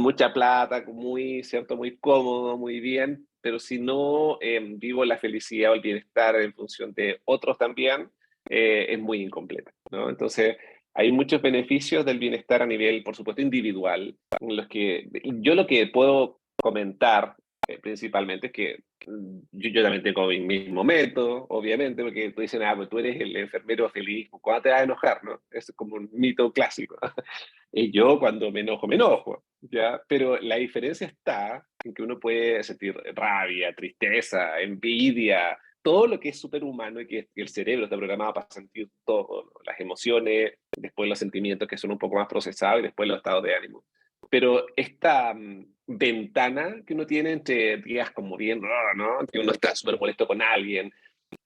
mucha plata, muy, ¿cierto? Muy cómodo, muy bien, pero si no vivo la felicidad o el bienestar en función de otros también, es muy incompleta, ¿no? Entonces, hay muchos beneficios del bienestar a nivel, por supuesto, individual, en los que yo lo que puedo comentar principalmente es que yo también tengo mis momentos, obviamente, porque tú dicen, pues tú eres el enfermero feliz, ¿cuándo te vas a enojar? ¿No? Es como un mito clásico. Y yo cuando me enojo, ¿ya? Pero la diferencia está en que uno puede sentir rabia, tristeza, envidia, todo lo que es superhumano y que el cerebro está programado para sentir todo, ¿no? Las emociones, después los sentimientos que son un poco más procesados y después los estados de ánimo. Pero esta ventana que uno tiene entre días como bien, ¿no? Que uno está súper molesto con alguien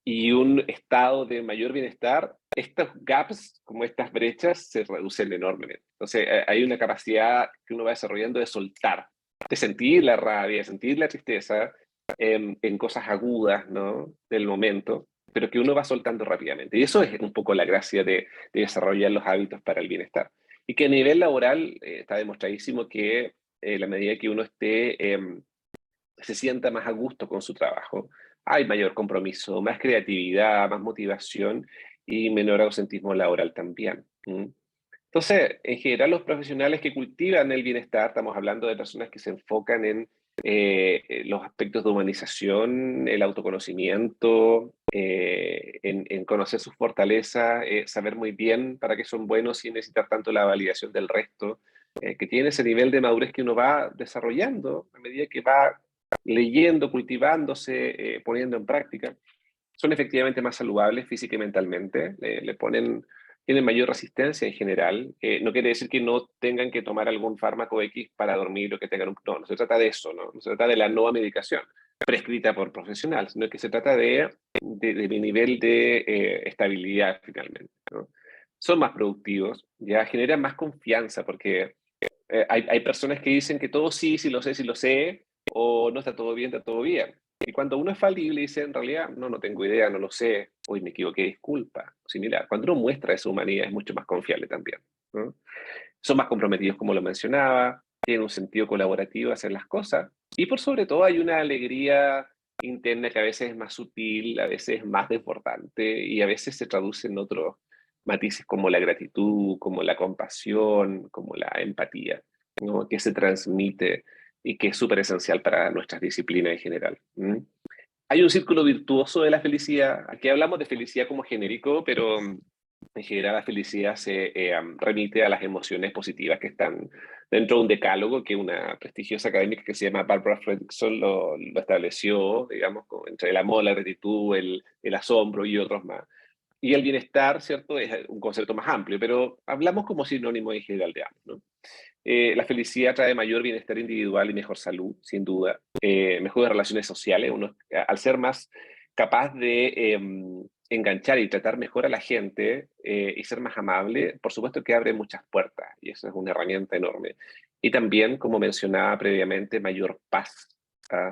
y un estado de mayor bienestar, estos gaps, como estas brechas, se reducen enormemente. Entonces, hay una capacidad que uno va desarrollando de soltar, de sentir la rabia, de sentir la tristeza en cosas agudas, ¿no? Del momento, pero que uno va soltando rápidamente. Y eso es un poco la gracia de desarrollar los hábitos para el bienestar. Y que a nivel laboral está demostradísimo que la medida que uno se sienta más a gusto con su trabajo, hay mayor compromiso, más creatividad, más motivación y menor ausentismo laboral también. Entonces, en general, los profesionales que cultivan el bienestar, estamos hablando de personas que se enfocan en los aspectos de humanización, el autoconocimiento, en conocer sus fortalezas, saber muy bien para qué son buenos sin necesitar tanto la validación del resto, que tiene ese nivel de madurez que uno va desarrollando a medida que va leyendo, cultivándose, poniendo en práctica, son efectivamente más saludables física y mentalmente, tienen mayor resistencia en general. No quiere decir que no tengan que tomar algún fármaco X para dormir o que tengan no se trata de eso, ¿no? No se trata de la nueva medicación prescrita por profesional, sino que se trata de mi nivel de estabilidad finalmente, ¿no? Son más productivos, ya generan más confianza porque hay personas que dicen que todo sí, sí lo sé, o no está todo bien, está todo bien. Y cuando uno es falible y dice, en realidad, no tengo idea, no lo sé, hoy me equivoqué, disculpa, similar. Cuando uno muestra esa humanidad es mucho más confiable también, ¿no? Son más comprometidos, como lo mencionaba, tienen un sentido colaborativo a hacer las cosas, y por sobre todo hay una alegría interna que a veces es más sutil, a veces es más desbordante, y a veces se traduce en otros matices como la gratitud, como la compasión, como la empatía, ¿no? Que se transmite y que es súper esencial para nuestras disciplinas en general. Hay un círculo virtuoso de la felicidad. Aquí hablamos de felicidad como genérico, pero en general la felicidad se remite a las emociones positivas que están dentro de un decálogo que una prestigiosa académica que se llama Barbara Fredrickson lo estableció, digamos, entre el amor, la gratitud, el asombro y otros más. Y el bienestar, ¿cierto? Es un concepto más amplio, pero hablamos como sinónimo en general de ambos, ¿no? La felicidad trae mayor bienestar individual y mejor salud, sin duda. Mejores relaciones sociales. Uno, al ser más capaz de enganchar y tratar mejor a la gente y ser más amable, por supuesto que abre muchas puertas y eso es una herramienta enorme. Y también, como mencionaba previamente, mayor paz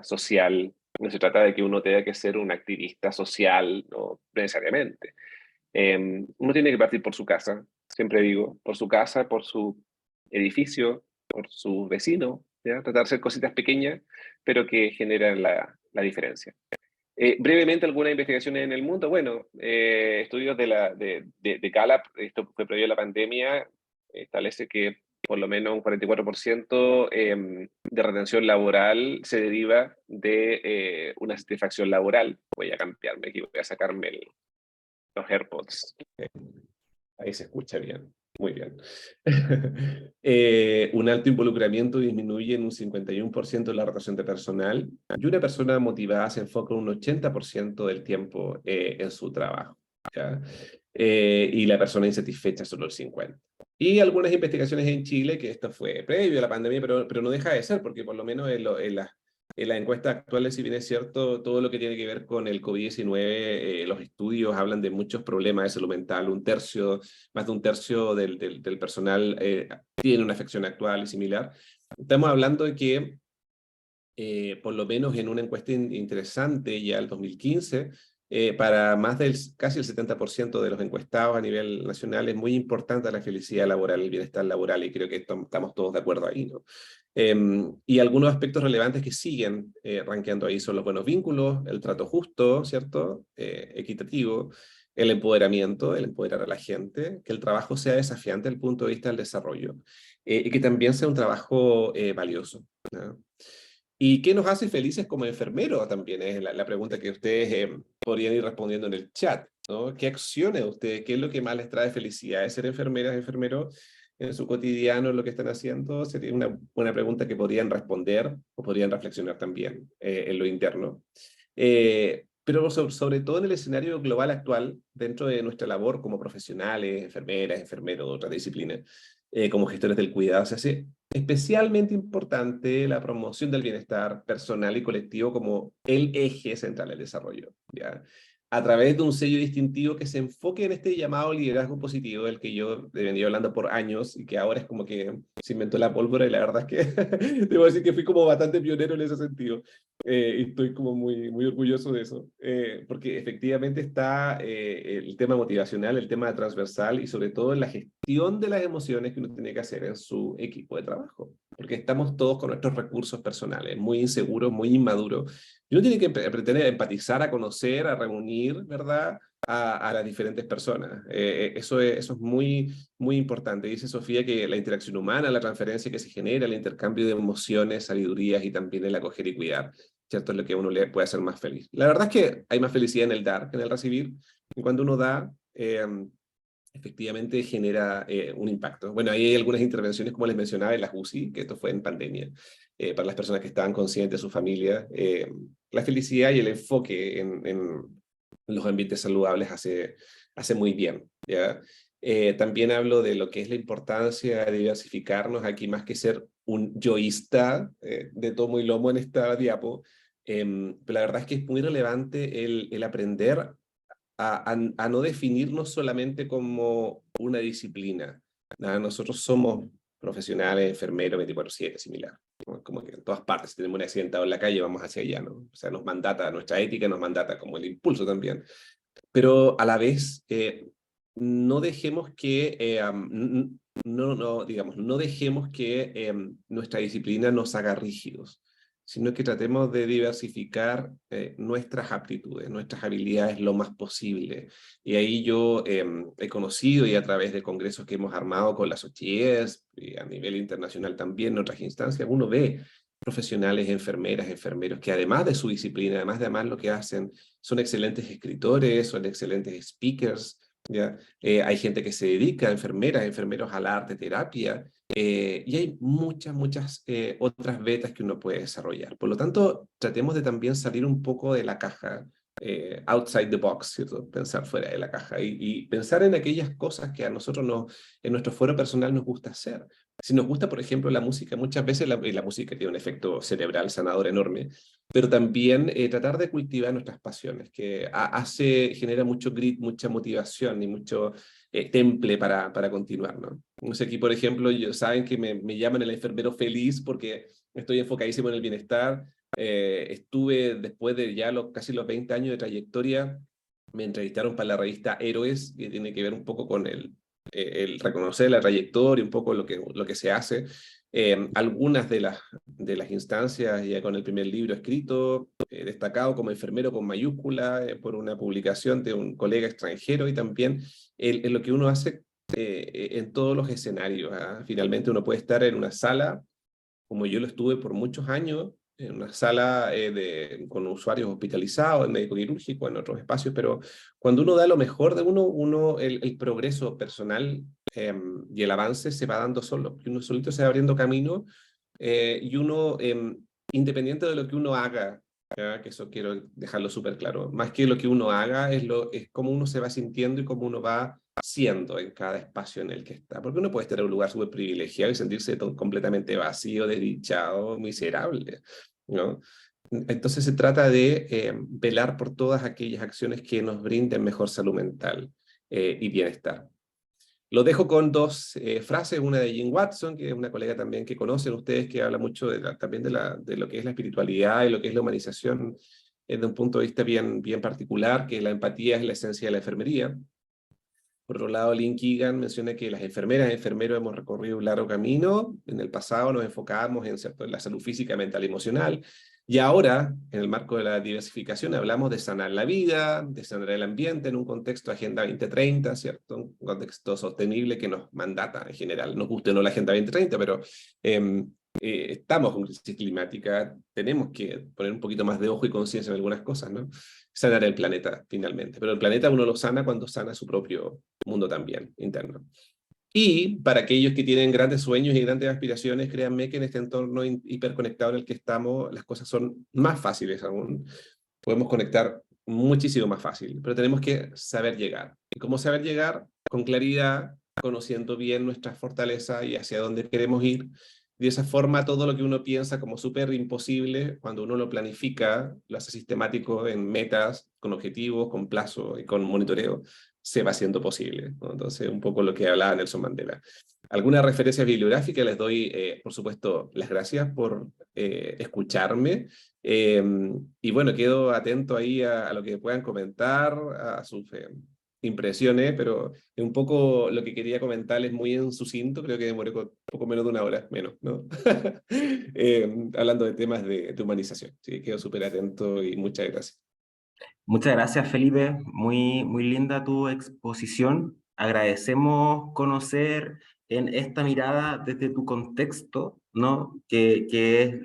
social. No se trata de que uno tenga que ser un activista social, no necesariamente. Uno tiene que partir por su casa, siempre digo, por su casa, por su edificio, por sus vecinos, ¿ya? Tratar de hacer cositas pequeñas, pero que generan la diferencia. Brevemente, algunas investigaciones en el mundo. Bueno, estudios de Gallup, esto fue previo a la pandemia, establece que por lo menos un 44% de retención laboral se deriva de una satisfacción laboral. Voy a cambiarme aquí, voy a sacarme los AirPods. Ahí se escucha bien, muy bien. Un alto involucramiento disminuye en un 51% la rotación de personal y una persona motivada se enfoca un 80% del tiempo en su trabajo, ¿ya? Y la persona insatisfecha solo el 50%. Y algunas investigaciones en Chile, que esto fue previo a la pandemia, pero no deja de ser, porque por lo menos en En las encuestas actuales, si bien es cierto, todo lo que tiene que ver con el COVID-19, los estudios hablan de muchos problemas de salud mental. Más de un tercio del personal tiene una afección actual y similar. Estamos hablando de que, por lo menos en una encuesta interesante ya el 2015, para más del casi el 70% de los encuestados a nivel nacional es muy importante la felicidad laboral, el bienestar laboral, y creo que estamos todos de acuerdo ahí, ¿no? Y algunos aspectos relevantes que siguen rankeando ahí son los buenos vínculos, el trato justo, ¿cierto? Equitativo, el empoderar a la gente, que el trabajo sea desafiante desde el punto de vista del desarrollo, y que también sea un trabajo valioso, ¿no? ¿Y qué nos hace felices como enfermeros? También es la pregunta que ustedes podrían ir respondiendo en el chat, ¿no? ¿Qué acciones ustedes, qué es lo que más les trae felicidad? ¿Es ser enfermeras, enfermeros en su cotidiano, lo que están haciendo? Sería una buena pregunta que podrían responder o podrían reflexionar también en lo interno. Pero sobre todo en el escenario global actual, dentro de nuestra labor como profesionales, enfermeras, enfermeros de otras disciplinas, como gestores del cuidado, se hace especialmente importante la promoción del bienestar personal y colectivo como el eje central del desarrollo, ¿ya? A través de un sello distintivo que se enfoque en este llamado liderazgo positivo, del que yo he venido hablando por años y que ahora es como que se inventó la pólvora, y la verdad es que debo decir que fui como bastante pionero en ese sentido. Y estoy como muy orgulloso de eso, porque efectivamente está el tema motivacional, el tema transversal y sobre todo en la gestión de las emociones que uno tiene que hacer en su equipo de trabajo, porque estamos todos con nuestros recursos personales, muy inseguros, muy inmaduros, y uno tiene que pretender empatizar, a conocer, a reunir, ¿verdad?, a las diferentes personas. Eso es muy importante. Dice Sofía que la interacción humana, la transferencia que se genera, el intercambio de emociones, sabidurías y también el acoger y cuidar, ¿cierto? Es lo que a uno le puede hacer más feliz. La verdad es que hay más felicidad en el dar que en el recibir. Y cuando uno da, efectivamente genera un impacto. Bueno, ahí hay algunas intervenciones, como les mencionaba, en las UCI, que esto fue en pandemia, para las personas que estaban conscientes de su familia. La felicidad y el enfoque en los ambientes saludables hace muy bien, ¿ya? También hablo de lo que es la importancia de diversificarnos aquí, más que ser un yoísta de tomo y lomo en esta diapo. Pero la verdad es que es muy relevante el aprender a no definirnos solamente como una disciplina. Nada, nosotros somos profesionales, enfermeros, 24/7, similar, ¿no? Como que en todas partes, si tenemos un accidentado en la calle, vamos hacia allá, ¿no? O sea, nos mandata, nuestra ética nos mandata como el impulso también. Pero a la vez, no dejemos que, digamos, no dejemos que nuestra disciplina nos haga rígidos, sino que tratemos de diversificar nuestras aptitudes, nuestras habilidades lo más posible. Y ahí yo he conocido, y a través de congresos que hemos armado con las OTS, y a nivel internacional también, en otras instancias, uno ve profesionales, enfermeras, enfermeros, que además de su disciplina, además lo que hacen, son excelentes escritores, son excelentes speakers, ¿ya? Hay gente que se dedica, enfermeras, enfermeros al arte, terapia, y hay muchas otras vetas que uno puede desarrollar. Por lo tanto, tratemos de también salir un poco de la caja, outside the box, ¿cierto? Pensar fuera de la caja y pensar en aquellas cosas que a nosotros en nuestro fuero personal nos gusta hacer. Si nos gusta, por ejemplo, la música, muchas veces la música tiene un efecto cerebral sanador enorme, pero también tratar de cultivar nuestras pasiones, que genera mucho grit, mucha motivación y mucho temple para continuar, ¿no? No sé, aquí, por ejemplo, saben que me llaman el enfermero feliz porque estoy enfocadísimo en el bienestar. Estuve, después de ya casi los 20 años de trayectoria, me entrevistaron para la revista Héroes, que tiene que ver un poco con el reconocer la trayectoria, un poco lo que se hace. Algunas de las instancias, ya con el primer libro escrito, destacado como enfermero con mayúscula, por una publicación de un colega extranjero, y también en lo que uno hace en todos los escenarios, ¿ah? Finalmente uno puede estar en una sala, como yo lo estuve por muchos años, en una sala con usuarios hospitalizados, en médico quirúrgico, en otros espacios, pero cuando uno da lo mejor de el progreso personal y el avance se va dando solo, y uno solito se va abriendo camino, y uno, independiente de lo que uno haga, ¿ya? Que eso quiero dejarlo súper claro, más que lo que uno haga, es cómo uno se va sintiendo y cómo uno va siendo en cada espacio en el que está. Porque uno puede estar en un lugar súper privilegiado y sentirse completamente vacío, desdichado, miserable, ¿no? Entonces se trata de velar por todas aquellas acciones que nos brinden mejor salud mental y bienestar. Lo dejo con dos frases, una de Jim Watson, que es una colega también que conocen ustedes, que habla mucho también de lo que es la espiritualidad y lo que es la humanización desde un punto de vista bien particular, que la empatía es la esencia de la enfermería. Por otro lado, Lynn Keegan menciona que las enfermeras y enfermeros hemos recorrido un largo camino. En el pasado nos enfocábamos en la salud física, mental y emocional. Y ahora, en el marco de la diversificación, hablamos de sanar la vida, de sanar el ambiente en un contexto de Agenda 2030, ¿cierto? Un contexto sostenible que nos mandata en general. Nos guste o no la Agenda 2030, pero estamos con crisis climática, tenemos que poner un poquito más de ojo y conciencia en algunas cosas, ¿no? Sanar el planeta, finalmente. Pero el planeta uno lo sana cuando sana su propio mundo también, interno. Y para aquellos que tienen grandes sueños y grandes aspiraciones, créanme que en este entorno hiperconectado en el que estamos, las cosas son más fáciles aún. Podemos conectar muchísimo más fácil, pero tenemos que saber llegar. ¿Y cómo saber llegar? Con claridad, conociendo bien nuestras fortalezas y hacia dónde queremos ir. De esa forma, todo lo que uno piensa como súper imposible, cuando uno lo planifica, lo hace sistemático en metas, con objetivos, con plazo y con monitoreo, se va haciendo posible, ¿no? Entonces, un poco lo que hablaba Nelson Mandela. Algunas referencias bibliográficas les doy, por supuesto, las gracias por escucharme. Y bueno, quedo atento ahí a lo que puedan comentar, a sus impresiones, pero un poco lo que quería comentarles muy en sucinto, creo que demoré poco menos de una hora, menos, ¿no? Hablando de temas de humanización. Sí, quedo súper atento y muchas gracias. Muchas gracias, Felipe. Muy linda tu exposición. Agradecemos conocer en esta mirada desde tu contexto, ¿no? Que es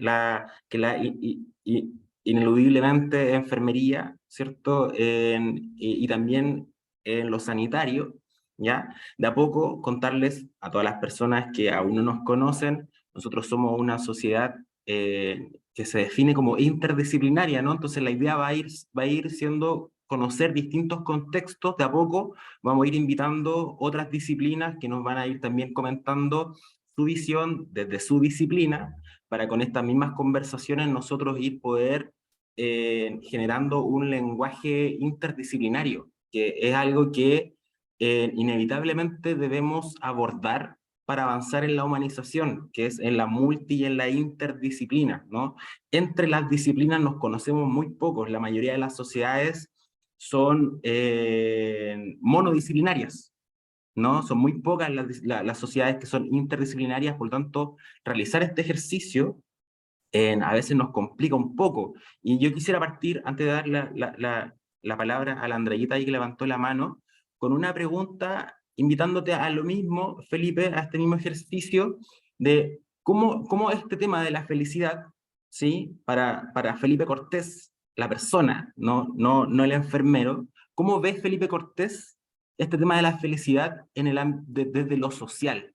ineludiblemente enfermería, ¿cierto? Y también en lo sanitario, ¿ya? De a poco contarles a todas las personas que aún no nos conocen, nosotros somos una sociedad que se define como interdisciplinaria, ¿no? Entonces la idea va a ir siendo conocer distintos contextos, de a poco vamos a ir invitando otras disciplinas que nos van a ir también comentando su visión desde su disciplina, para con estas mismas conversaciones nosotros ir poder generando un lenguaje interdisciplinario, que es algo que inevitablemente debemos abordar para avanzar en la humanización, que es en la multi y en la interdisciplina, ¿no? Entre las disciplinas nos conocemos muy pocos, la mayoría de las sociedades son monodisciplinarias, ¿no? Son muy pocas las sociedades que son interdisciplinarias, por lo tanto, realizar este ejercicio a veces nos complica un poco. Y yo quisiera partir, antes de dar la palabra a la Andreita ahí que levantó la mano, con una pregunta, invitándote a lo mismo, Felipe, a este mismo ejercicio de cómo este tema de la felicidad, ¿sí? Para Felipe Cortés, la persona, no el enfermero, ¿cómo ves, Felipe Cortés, este tema de la felicidad desde lo social?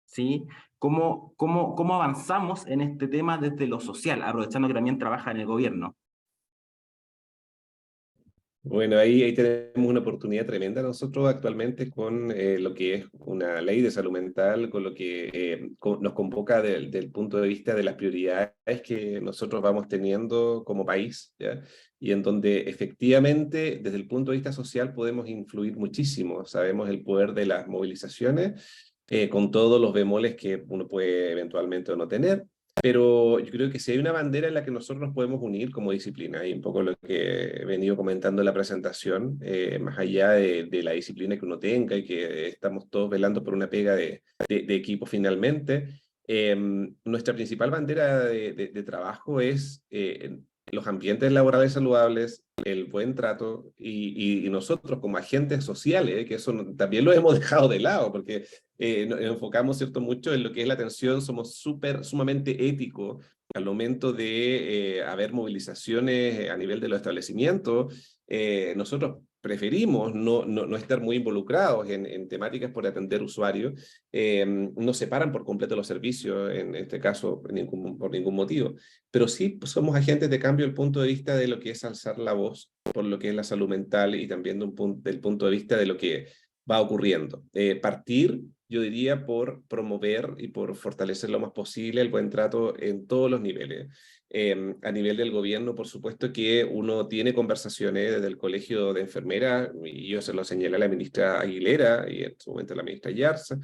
¿Sí? ¿Cómo avanzamos en este tema desde lo social, aprovechando que también trabaja en el gobierno? Bueno, ahí tenemos una oportunidad tremenda nosotros actualmente con lo que es una ley de salud mental, con lo que nos convoca del punto de vista de las prioridades que nosotros vamos teniendo como país, ¿ya? Y en donde efectivamente desde el punto de vista social podemos influir muchísimo. Sabemos el poder de las movilizaciones, con todos los bemoles que uno puede eventualmente o no tener. Pero yo creo que si hay una bandera en la que nosotros nos podemos unir como disciplina, y un poco lo que he venido comentando en la presentación, más allá de la disciplina que uno tenga y que estamos todos velando por una pega de equipo finalmente, nuestra principal bandera de trabajo es los ambientes laborales saludables, el buen trato y nosotros como agentes sociales, que eso también lo hemos dejado de lado, porque nos enfocamos, ¿cierto?, mucho en lo que es la atención, somos sumamente éticos al momento de haber movilizaciones a nivel de los establecimientos. Nosotros preferimos no estar muy involucrados en temáticas por atender usuarios. Nos separan por completo los servicios, en este caso, por ningún motivo. Pero sí pues, somos agentes de cambio desde el punto de vista de lo que es alzar la voz por lo que es la salud mental y también del punto de vista de lo que va ocurriendo. Partir yo diría por promover y por fortalecer lo más posible el buen trato en todos los niveles. A nivel del gobierno, por supuesto que uno tiene conversaciones desde el colegio de enfermeras, y yo se lo señalé a la ministra Aguilera y en su momento a la ministra Yarza,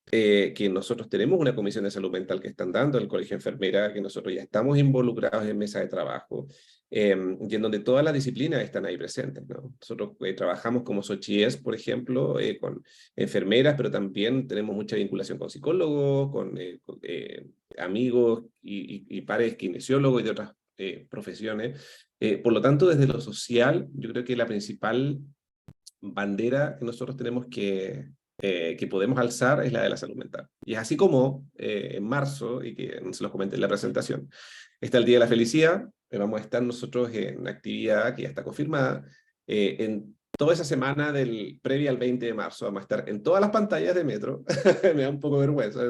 que nosotros tenemos una comisión de salud mental que están dando en el colegio de enfermera, que nosotros ya estamos involucrados en mesa de trabajo, y en donde todas las disciplinas están ahí presentes, ¿no? Nosotros trabajamos como Sochies, por ejemplo, con enfermeras, pero también tenemos mucha vinculación con psicólogos, con amigos y pares kinesiólogos y de otras profesiones. Por lo tanto, desde lo social, yo creo que la principal bandera que nosotros tenemos que podemos alzar es la de la salud mental. Y es así como en marzo, y que se los comenté en la presentación, está el Día de la Felicidad. Vamos a estar nosotros en una actividad que ya está confirmada. En toda esa semana previa al 20 de marzo vamos a estar en todas las pantallas de Metro. Me da un poco de vergüenza.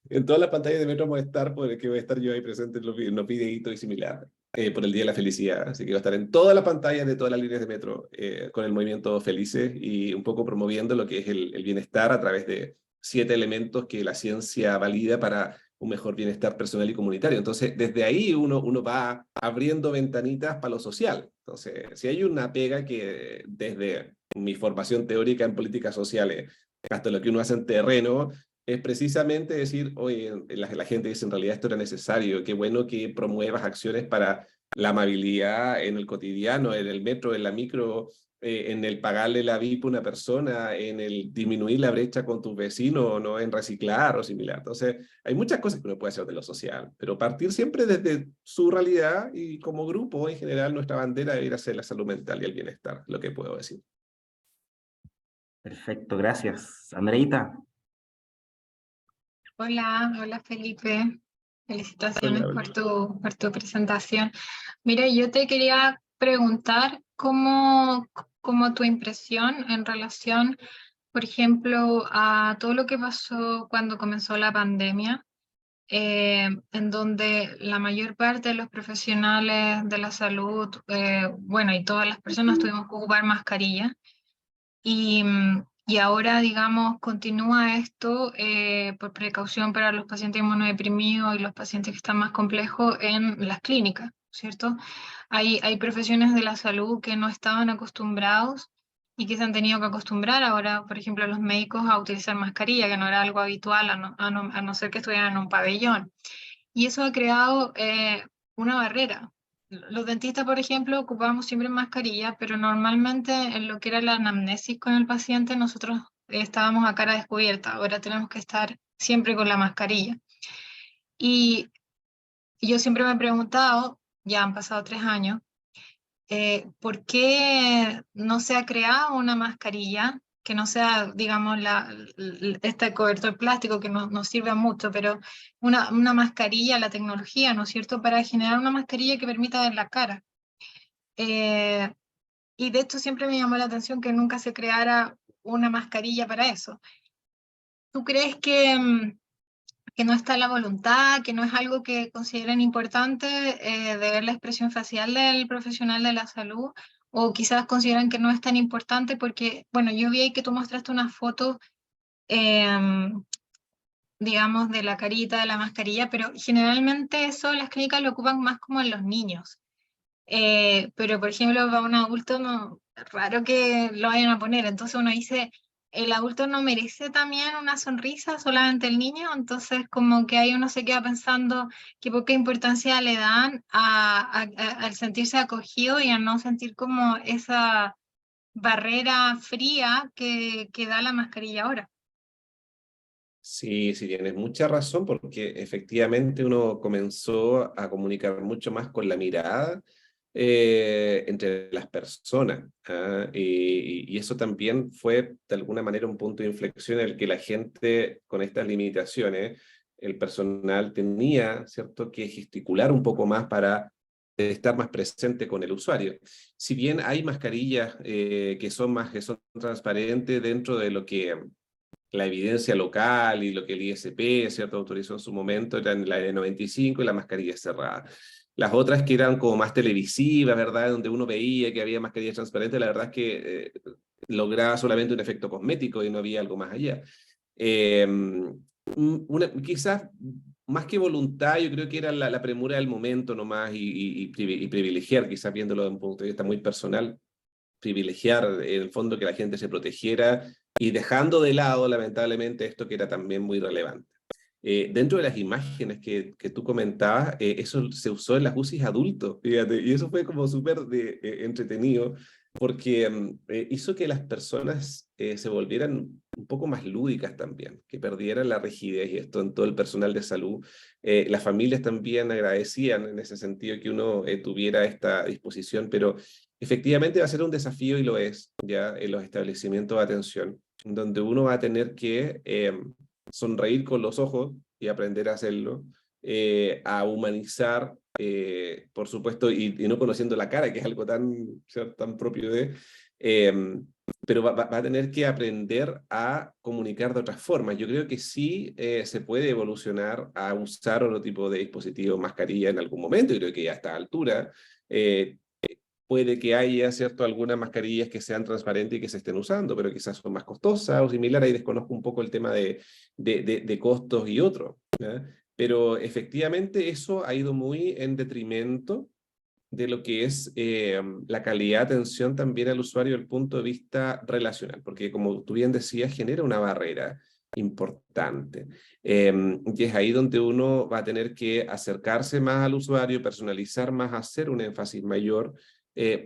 En todas las pantallas de Metro vamos a estar, porque voy a estar yo ahí presente en los videitos y similares. Por el Día de la Felicidad, así que va a estar en todas las pantallas de todas las líneas de metro con el movimiento Felices y un poco promoviendo lo que es el bienestar a través de 7 elementos que la ciencia valida para un mejor bienestar personal y comunitario. Entonces, desde ahí uno va abriendo ventanitas para lo social. Entonces, si hay una pega que desde mi formación teórica en políticas sociales hasta lo que uno hace en terreno, es precisamente decir, oye, la gente dice, en realidad esto era necesario, qué bueno que promuevas acciones para la amabilidad en el cotidiano, en el metro, en la micro, en el pagarle la VIP a una persona, en el disminuir la brecha con tus vecinos, ¿no? En reciclar o similar. Entonces, hay muchas cosas que uno puede hacer de lo social, pero partir siempre desde su realidad y como grupo, en general, nuestra bandera debe ir a ser la salud mental y el bienestar, lo que puedo decir. Perfecto, gracias. Andreita. Hola Felipe, felicitaciones Hola, por tu presentación. Mira, yo te quería preguntar cómo tu impresión en relación, por ejemplo, a todo lo que pasó cuando comenzó la pandemia, en donde la mayor parte de los profesionales de la salud, bueno, y todas las personas tuvimos que ocupar mascarilla. Y ahora, digamos, continúa esto por precaución para los pacientes inmunodeprimidos y los pacientes que están más complejos en las clínicas, ¿cierto? Hay profesiones de la salud que no estaban acostumbrados y que se han tenido que acostumbrar ahora, por ejemplo, los médicos a utilizar mascarilla, que no era algo habitual a no ser que estuvieran en un pabellón. Y eso ha creado una barrera. Los dentistas, por ejemplo, ocupábamos siempre mascarilla, pero normalmente en lo que era la anamnesis con el paciente, nosotros estábamos a cara descubierta. Ahora tenemos que estar siempre con la mascarilla. Y yo siempre me he preguntado, ya han pasado 3 años, ¿por qué no se ha creado una mascarilla que no sea, digamos, este cobertor plástico que nos sirve mucho, pero una mascarilla, la tecnología, ¿no es cierto?, para generar una mascarilla que permita ver la cara? Y de hecho siempre me llamó la atención que nunca se creara una mascarilla para eso. ¿Tú crees que no está la voluntad, que no es algo que consideren importante de ver la expresión facial del profesional de la salud? O quizás consideran que no es tan importante porque, bueno, yo vi ahí que tú mostraste una foto, digamos, de la carita, de la mascarilla, pero generalmente eso las clínicas lo ocupan más como en los niños. Pero, por ejemplo, para un adulto no, es raro que lo vayan a poner. Entonces uno dice, el adulto no merece también una sonrisa, solamente el niño. Entonces como que ahí uno se queda pensando que poca importancia le dan al sentirse acogido y a no sentir como esa barrera fría que da la mascarilla ahora. Sí, sí, tienes mucha razón, porque efectivamente uno comenzó a comunicar mucho más con la mirada entre las personas. ¿Ah? Y eso también fue de alguna manera un punto de inflexión en el que la gente con estas limitaciones, el personal tenía, ¿cierto?, que gesticular un poco más para estar más presente con el usuario. Si bien hay mascarillas que son transparentes dentro de lo que la evidencia local y lo que el ISP, ¿cierto?, autorizó en su momento, eran la N95 y la mascarilla cerrada. Las otras que eran como más televisivas, ¿verdad?, donde uno veía que había mascarillas transparentes, la verdad es que lograba solamente un efecto cosmético y no había algo más allá. Quizás más que voluntad, yo creo que era la premura del momento nomás y privilegiar, quizás viéndolo desde un punto de vista muy personal, privilegiar en el fondo que la gente se protegiera y dejando de lado, lamentablemente, esto que era también muy relevante. Dentro de las imágenes que tú comentabas, eso se usó en las UCIs adultos, fíjate, y eso fue como súper entretenido, porque hizo que las personas se volvieran un poco más lúdicas también, que perdieran la rigidez, y esto en todo el personal de salud. Las familias también agradecían en ese sentido que uno tuviera esta disposición, pero efectivamente va a ser un desafío y lo es, ya en los establecimientos de atención, donde uno va a tener que sonreír con los ojos y aprender a hacerlo, a humanizar, por supuesto, y no conociendo la cara, que es algo tan propio de, pero va a tener que aprender a comunicar de otras formas. Yo creo que sí se puede evolucionar a usar otro tipo de dispositivo, mascarilla en algún momento, y creo que ya a esta altura puede que haya, ¿cierto?, algunas mascarillas que sean transparentes y que se estén usando, pero quizás son más costosas o similar, ahí desconozco un poco el tema de costos y otro, ¿ya? Pero efectivamente eso ha ido muy en detrimento de lo que es la calidad de atención también al usuario desde el punto de vista relacional, porque como tú bien decías, genera una barrera importante. Y es ahí donde uno va a tener que acercarse más al usuario, personalizar más, hacer un énfasis mayor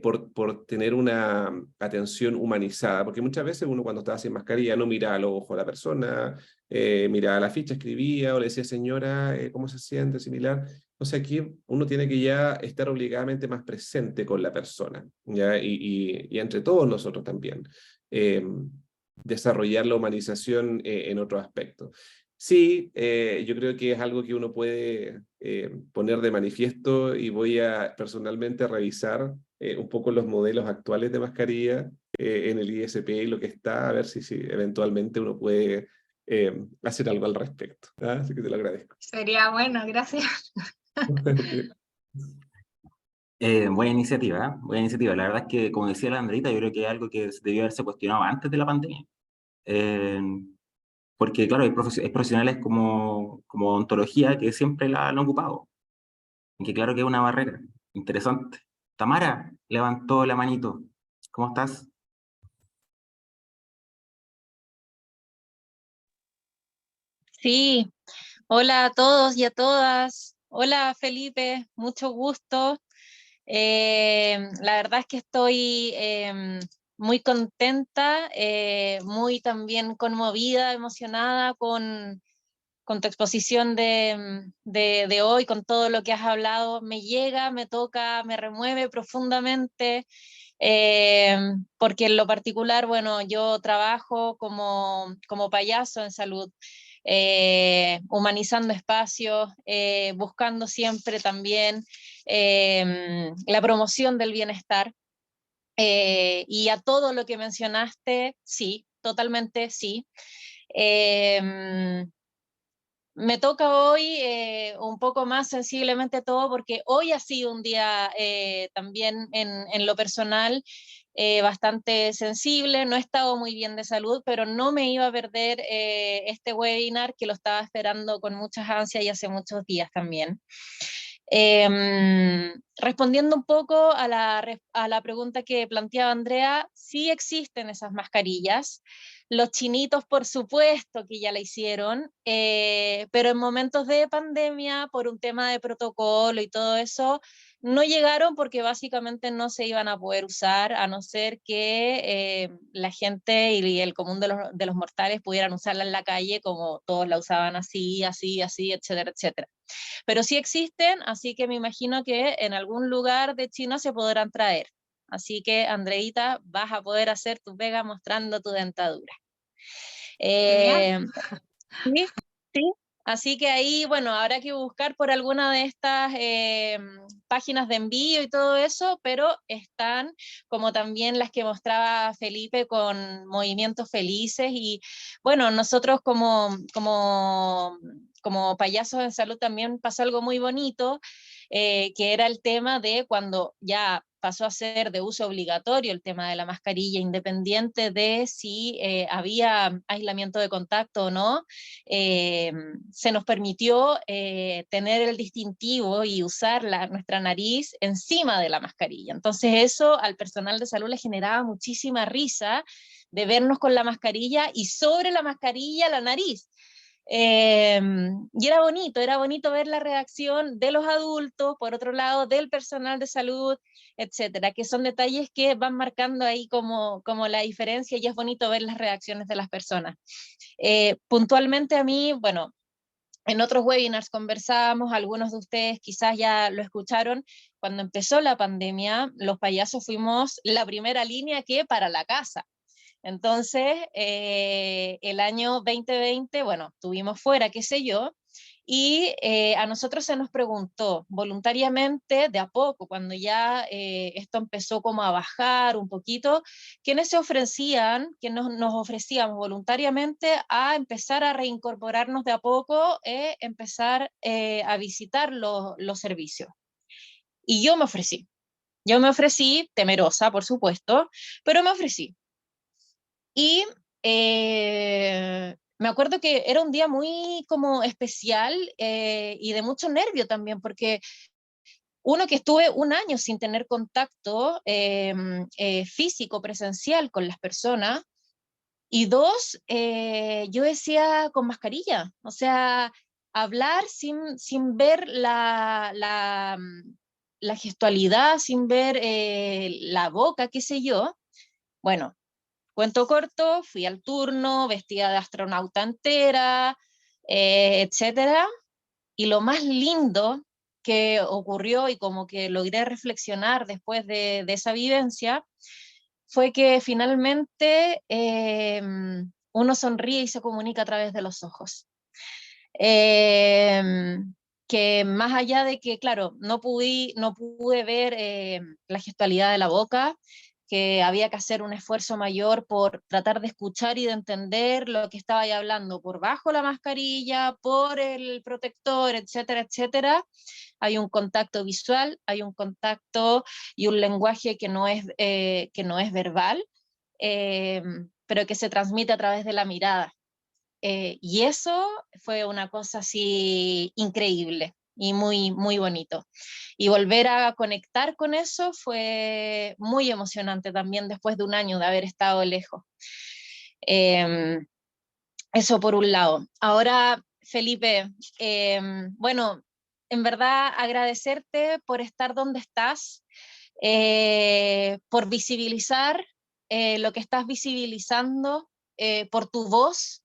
por tener una atención humanizada, porque muchas veces uno cuando estaba sin mascarilla no miraba a los ojos a la persona, miraba la ficha, escribía o le decía, señora, ¿cómo se siente? Similar. O sea, aquí uno tiene que ya estar obligadamente más presente con la persona, ¿ya? Y entre todos nosotros también. Desarrollar la humanización en otros aspectos. Sí, yo creo que es algo que uno puede poner de manifiesto y voy a personalmente revisar un poco los modelos actuales de mascarilla en el ISP y lo que está, a ver si eventualmente uno puede hacer algo al respecto. ¿Ah? Así que te lo agradezco. Sería bueno, gracias. Buena iniciativa, ¿eh? Buena iniciativa. La verdad es que, como decía la Andreita, yo creo que es algo que debió haberse cuestionado antes de la pandemia. Eh, Porque, claro, hay profesionales como ontología que siempre la han ocupado. Y que claro que es una barrera. Interesante. Tamara levantó la manito. ¿Cómo estás? Sí, hola a todos y a todas. Hola Felipe, mucho gusto. La verdad es que estoy muy contenta, muy también conmovida, emocionada con tu exposición de hoy, con todo lo que has hablado. Me llega, me toca, me remueve profundamente. Porque en lo particular, bueno, yo trabajo como payaso en salud, humanizando espacios, buscando siempre también la promoción del bienestar. Y a todo lo que mencionaste, sí, totalmente sí. Eh, Me toca hoy un poco más sensiblemente todo porque hoy ha sido un día también en lo personal bastante sensible, no he estado muy bien de salud, pero no me iba a perder este webinar que lo estaba esperando con muchas ansias y hace muchos días también. Respondiendo un poco a la pregunta que planteaba Andrea, sí existen esas mascarillas. Los chinitos, por supuesto que ya la hicieron, pero en momentos de pandemia, por un tema de protocolo y todo eso, no llegaron porque básicamente no se iban a poder usar, a no ser que la gente y el común de los mortales pudieran usarla en la calle como todos la usaban así, así, así, etcétera, etcétera. Pero sí existen, así que me imagino que en algún lugar de China se podrán traer. Así que, Andreita, vas a poder hacer tu pega mostrando tu dentadura. Sí, sí. Así que ahí, bueno, habrá que buscar por alguna de estas páginas de envío y todo eso, pero están como también las que mostraba Felipe con movimientos felices y bueno, nosotros como payasos en salud también pasó algo muy bonito. que era el tema de cuando ya pasó a ser de uso obligatorio el tema de la mascarilla, independiente de si había aislamiento de contacto o no, se nos permitió tener el distintivo y usar nuestra nariz encima de la mascarilla. Entonces eso al personal de salud le generaba muchísima risa de vernos con la mascarilla y sobre la mascarilla la nariz. Y era bonito ver la reacción de los adultos, por otro lado del personal de salud, etcétera, que son detalles que van marcando ahí como la diferencia, y es bonito ver las reacciones de las personas. Puntualmente a mí, bueno, en otros webinars conversábamos, algunos de ustedes quizás ya lo escucharon, cuando empezó la pandemia, los payasos fuimos la primera línea que para la casa. Entonces, el año 2020, bueno, estuvimos fuera, qué sé yo, y a nosotros se nos preguntó voluntariamente, de a poco, cuando ya esto empezó como a bajar un poquito, quiénes se ofrecían, quiénes nos ofrecíamos voluntariamente a empezar a reincorporarnos de a poco, empezar a visitar los servicios. Y yo me ofrecí, temerosa, por supuesto, pero me ofrecí. Y me acuerdo que era un día muy como especial y de mucho nervio también, porque uno, que estuve un año sin tener contacto físico, presencial con las personas, y dos, yo decía con mascarilla, o sea, hablar sin ver la gestualidad, sin ver la boca, qué sé yo. Bueno, cuento corto, fui al turno, vestida de astronauta entera, etcétera. Y lo más lindo que ocurrió y como que logré reflexionar después de esa vivencia fue que finalmente uno sonríe y se comunica a través de los ojos. Que más allá de que, claro, no pude ver la gestualidad de la boca, que había que hacer un esfuerzo mayor por tratar de escuchar y de entender lo que estaba ahí hablando por bajo la mascarilla, por el protector, etcétera, etcétera. Hay un contacto visual, hay un contacto y un lenguaje que no es verbal, pero que se transmite a través de la mirada. Y eso fue una cosa así increíble y muy, muy bonito. Y volver a conectar con eso fue muy emocionante también después de un año de haber estado lejos. Eso por un lado. Ahora, Felipe, bueno, en verdad agradecerte por estar donde estás, por visibilizar lo que estás visibilizando, por tu voz.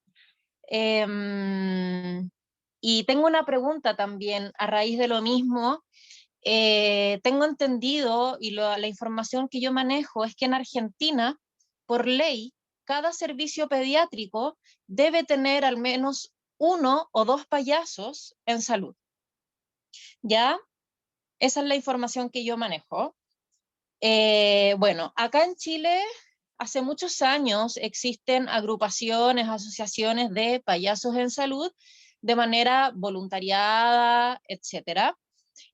Y tengo una pregunta también a raíz de lo mismo. Tengo entendido, y la información que yo manejo es que en Argentina, por ley, cada servicio pediátrico debe tener al menos 1 o 2 payasos en salud. ¿Ya? Esa es la información que yo manejo. Bueno, acá en Chile hace muchos años existen agrupaciones, asociaciones de payasos en salud de manera voluntariada, etcétera.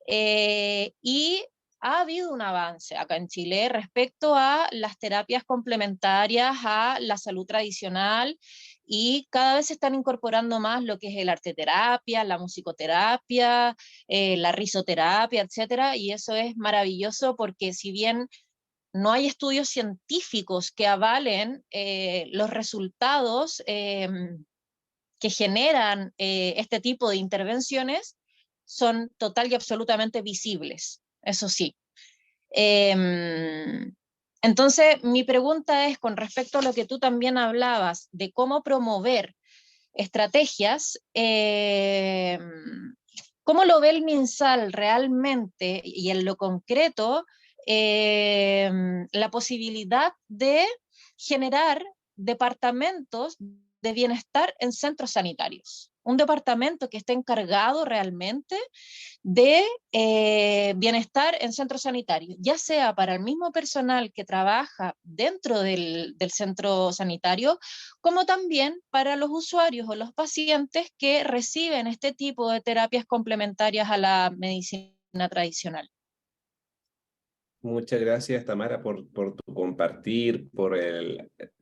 Y ha habido un avance acá en Chile respecto a las terapias complementarias a la salud tradicional, y cada vez se están incorporando más lo que es el arteterapia, la musicoterapia, la risoterapia, etcétera, y eso es maravilloso porque si bien no hay estudios científicos que avalen los resultados que generan este tipo de intervenciones, son total y absolutamente visibles, eso sí. Entonces, mi pregunta es, con respecto a lo que tú también hablabas, de cómo promover estrategias, ¿cómo lo ve el MinSal realmente y en lo concreto la posibilidad de generar departamentos de bienestar en centros sanitarios? Un departamento que esté encargado realmente de bienestar en centros sanitarios, ya sea para el mismo personal que trabaja dentro del centro sanitario, como también para los usuarios o los pacientes que reciben este tipo de terapias complementarias a la medicina tradicional. Muchas gracias, Tamara, por tu compartir, por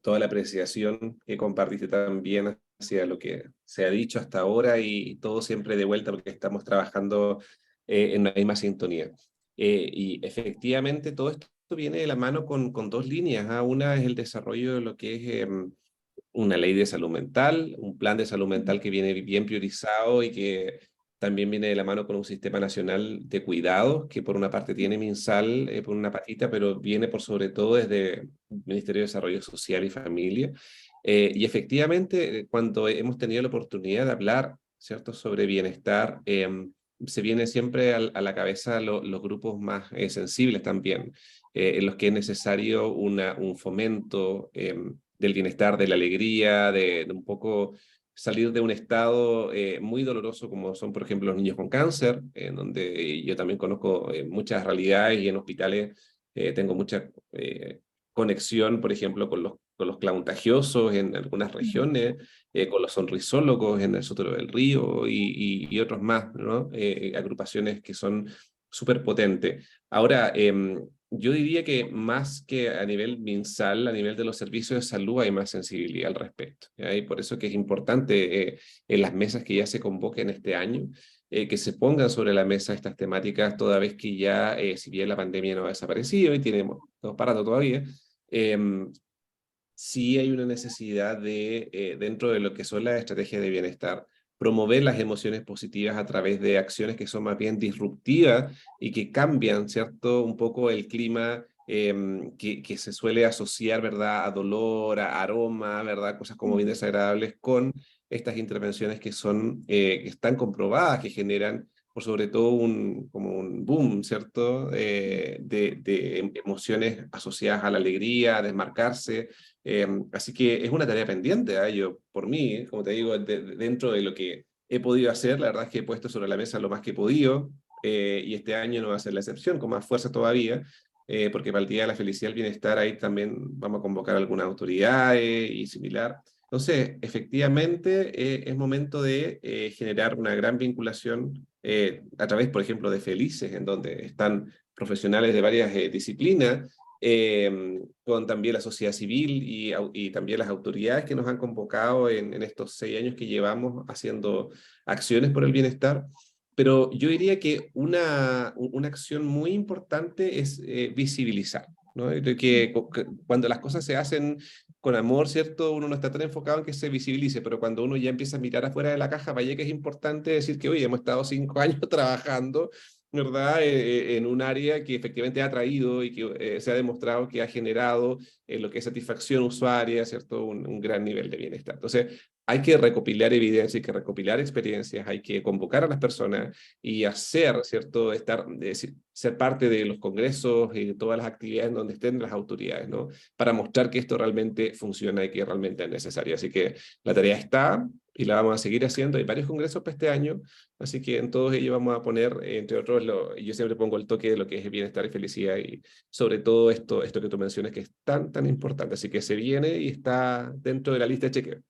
toda la apreciación que compartiste también hacia lo que se ha dicho hasta ahora y todo siempre de vuelta porque estamos trabajando en la misma sintonía. Y efectivamente todo esto viene de la mano con dos líneas, ¿ah? Una es el desarrollo de lo que es una ley de salud mental, un plan de salud mental que viene bien priorizado y que también viene de la mano con un sistema nacional de cuidados, que por una parte tiene MinSal, por una patita, pero viene por sobre todo desde el Ministerio de Desarrollo Social y Familia. Y efectivamente, cuando hemos tenido la oportunidad de hablar, ¿cierto?, sobre bienestar, se viene siempre a la cabeza los grupos más sensibles también, en los que es necesario un fomento del bienestar, de la alegría, de un poco salir de un estado muy doloroso como son, por ejemplo, los niños con cáncer, en donde yo también conozco muchas realidades y en hospitales tengo mucha conexión, por ejemplo, con los contagiosos en algunas regiones, con los sonrisólogos en el Sotero del Río y otros más, ¿no? Agrupaciones que son súper potentes. Ahora, yo diría que más que a nivel MinSal, a nivel de los servicios de salud hay más sensibilidad al respecto. ¿Ya? Y por eso que es importante en las mesas que ya se convoquen este año, que se pongan sobre la mesa estas temáticas toda vez que ya, si bien la pandemia no ha desaparecido y estamos parando todavía, sí hay una necesidad de, dentro de lo que son las estrategias de bienestar, promover las emociones positivas a través de acciones que son más bien disruptivas y que cambian, ¿cierto?, un poco el clima que se suele asociar, ¿verdad?, a dolor, a aroma, ¿verdad?, cosas como bien desagradables con estas intervenciones que son, que están comprobadas, que generan por sobre todo como un boom, ¿cierto?, de emociones asociadas a la alegría, a desmarcarse. Así que es una tarea pendiente, ¿eh? Yo, por mí, como te digo, dentro de lo que he podido hacer, la verdad es que he puesto sobre la mesa lo más que he podido, y este año no va a ser la excepción, con más fuerza todavía, porque para el Día de la Felicidad y el Bienestar ahí también vamos a convocar algunas autoridades y similar. Entonces, efectivamente, es momento de generar una gran vinculación a través, por ejemplo, de Felices, en donde están profesionales de varias disciplinas, con también la sociedad civil y también las autoridades que nos han convocado en estos 6 años que llevamos haciendo acciones por el bienestar. Pero yo diría que una acción muy importante es visibilizar, ¿no? De que cuando las cosas se hacen con amor, ¿cierto? Uno no está tan enfocado en que se visibilice, pero cuando uno ya empieza a mirar afuera de la caja, vaya que es importante decir que, oye, hemos estado 5 años trabajando, ¿verdad? En un área que efectivamente ha traído y que se ha demostrado que ha generado lo que es satisfacción usuaria, ¿cierto? Un gran nivel de bienestar. Entonces, hay que recopilar evidencia, hay que recopilar experiencias, hay que convocar a las personas y hacer, ¿cierto? Ser parte de los congresos y de todas las actividades donde estén las autoridades, ¿no? Para mostrar que esto realmente funciona y que realmente es necesario. Así que la tarea está y la vamos a seguir haciendo. Hay varios congresos para este año, así que en todos ellos vamos a poner, entre otros, yo siempre pongo el toque de lo que es bienestar y felicidad y sobre todo esto que tú mencionas que es tan, tan importante. Así que se viene y está dentro de la lista de chequeo.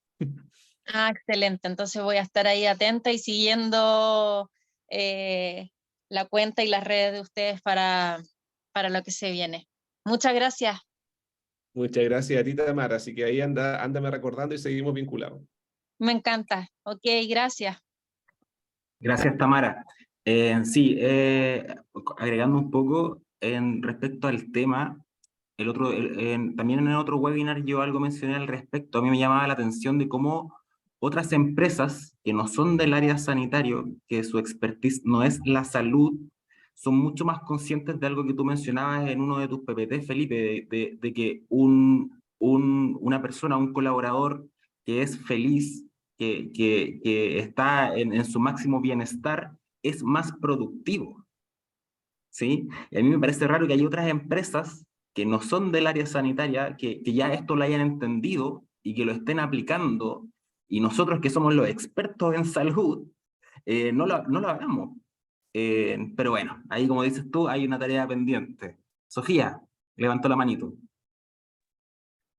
Ah, excelente. Entonces voy a estar ahí atenta y siguiendo la cuenta y las redes de ustedes para lo que se viene. Muchas gracias. Muchas gracias a ti, Tamara. Así que ahí ándame recordando y seguimos vinculados. Me encanta. Ok, gracias. Gracias, Tamara. Sí, agregando un poco respecto al tema, también en el otro webinar yo algo mencioné al respecto. A mí me llamaba la atención de cómo otras empresas que no son del área sanitario, que su expertise no es la salud, son mucho más conscientes de algo que tú mencionabas en uno de tus PPT, Felipe, de que una persona, un colaborador que es feliz, que está en su máximo bienestar, es más productivo, ¿sí? Y a mí me parece raro que hay otras empresas que no son del área sanitaria, que ya esto lo hayan entendido y que lo estén aplicando, y nosotros que somos los expertos en salud, no lo hagamos. Pero bueno, ahí como dices tú, hay una tarea pendiente. Sofía, levantó la manito.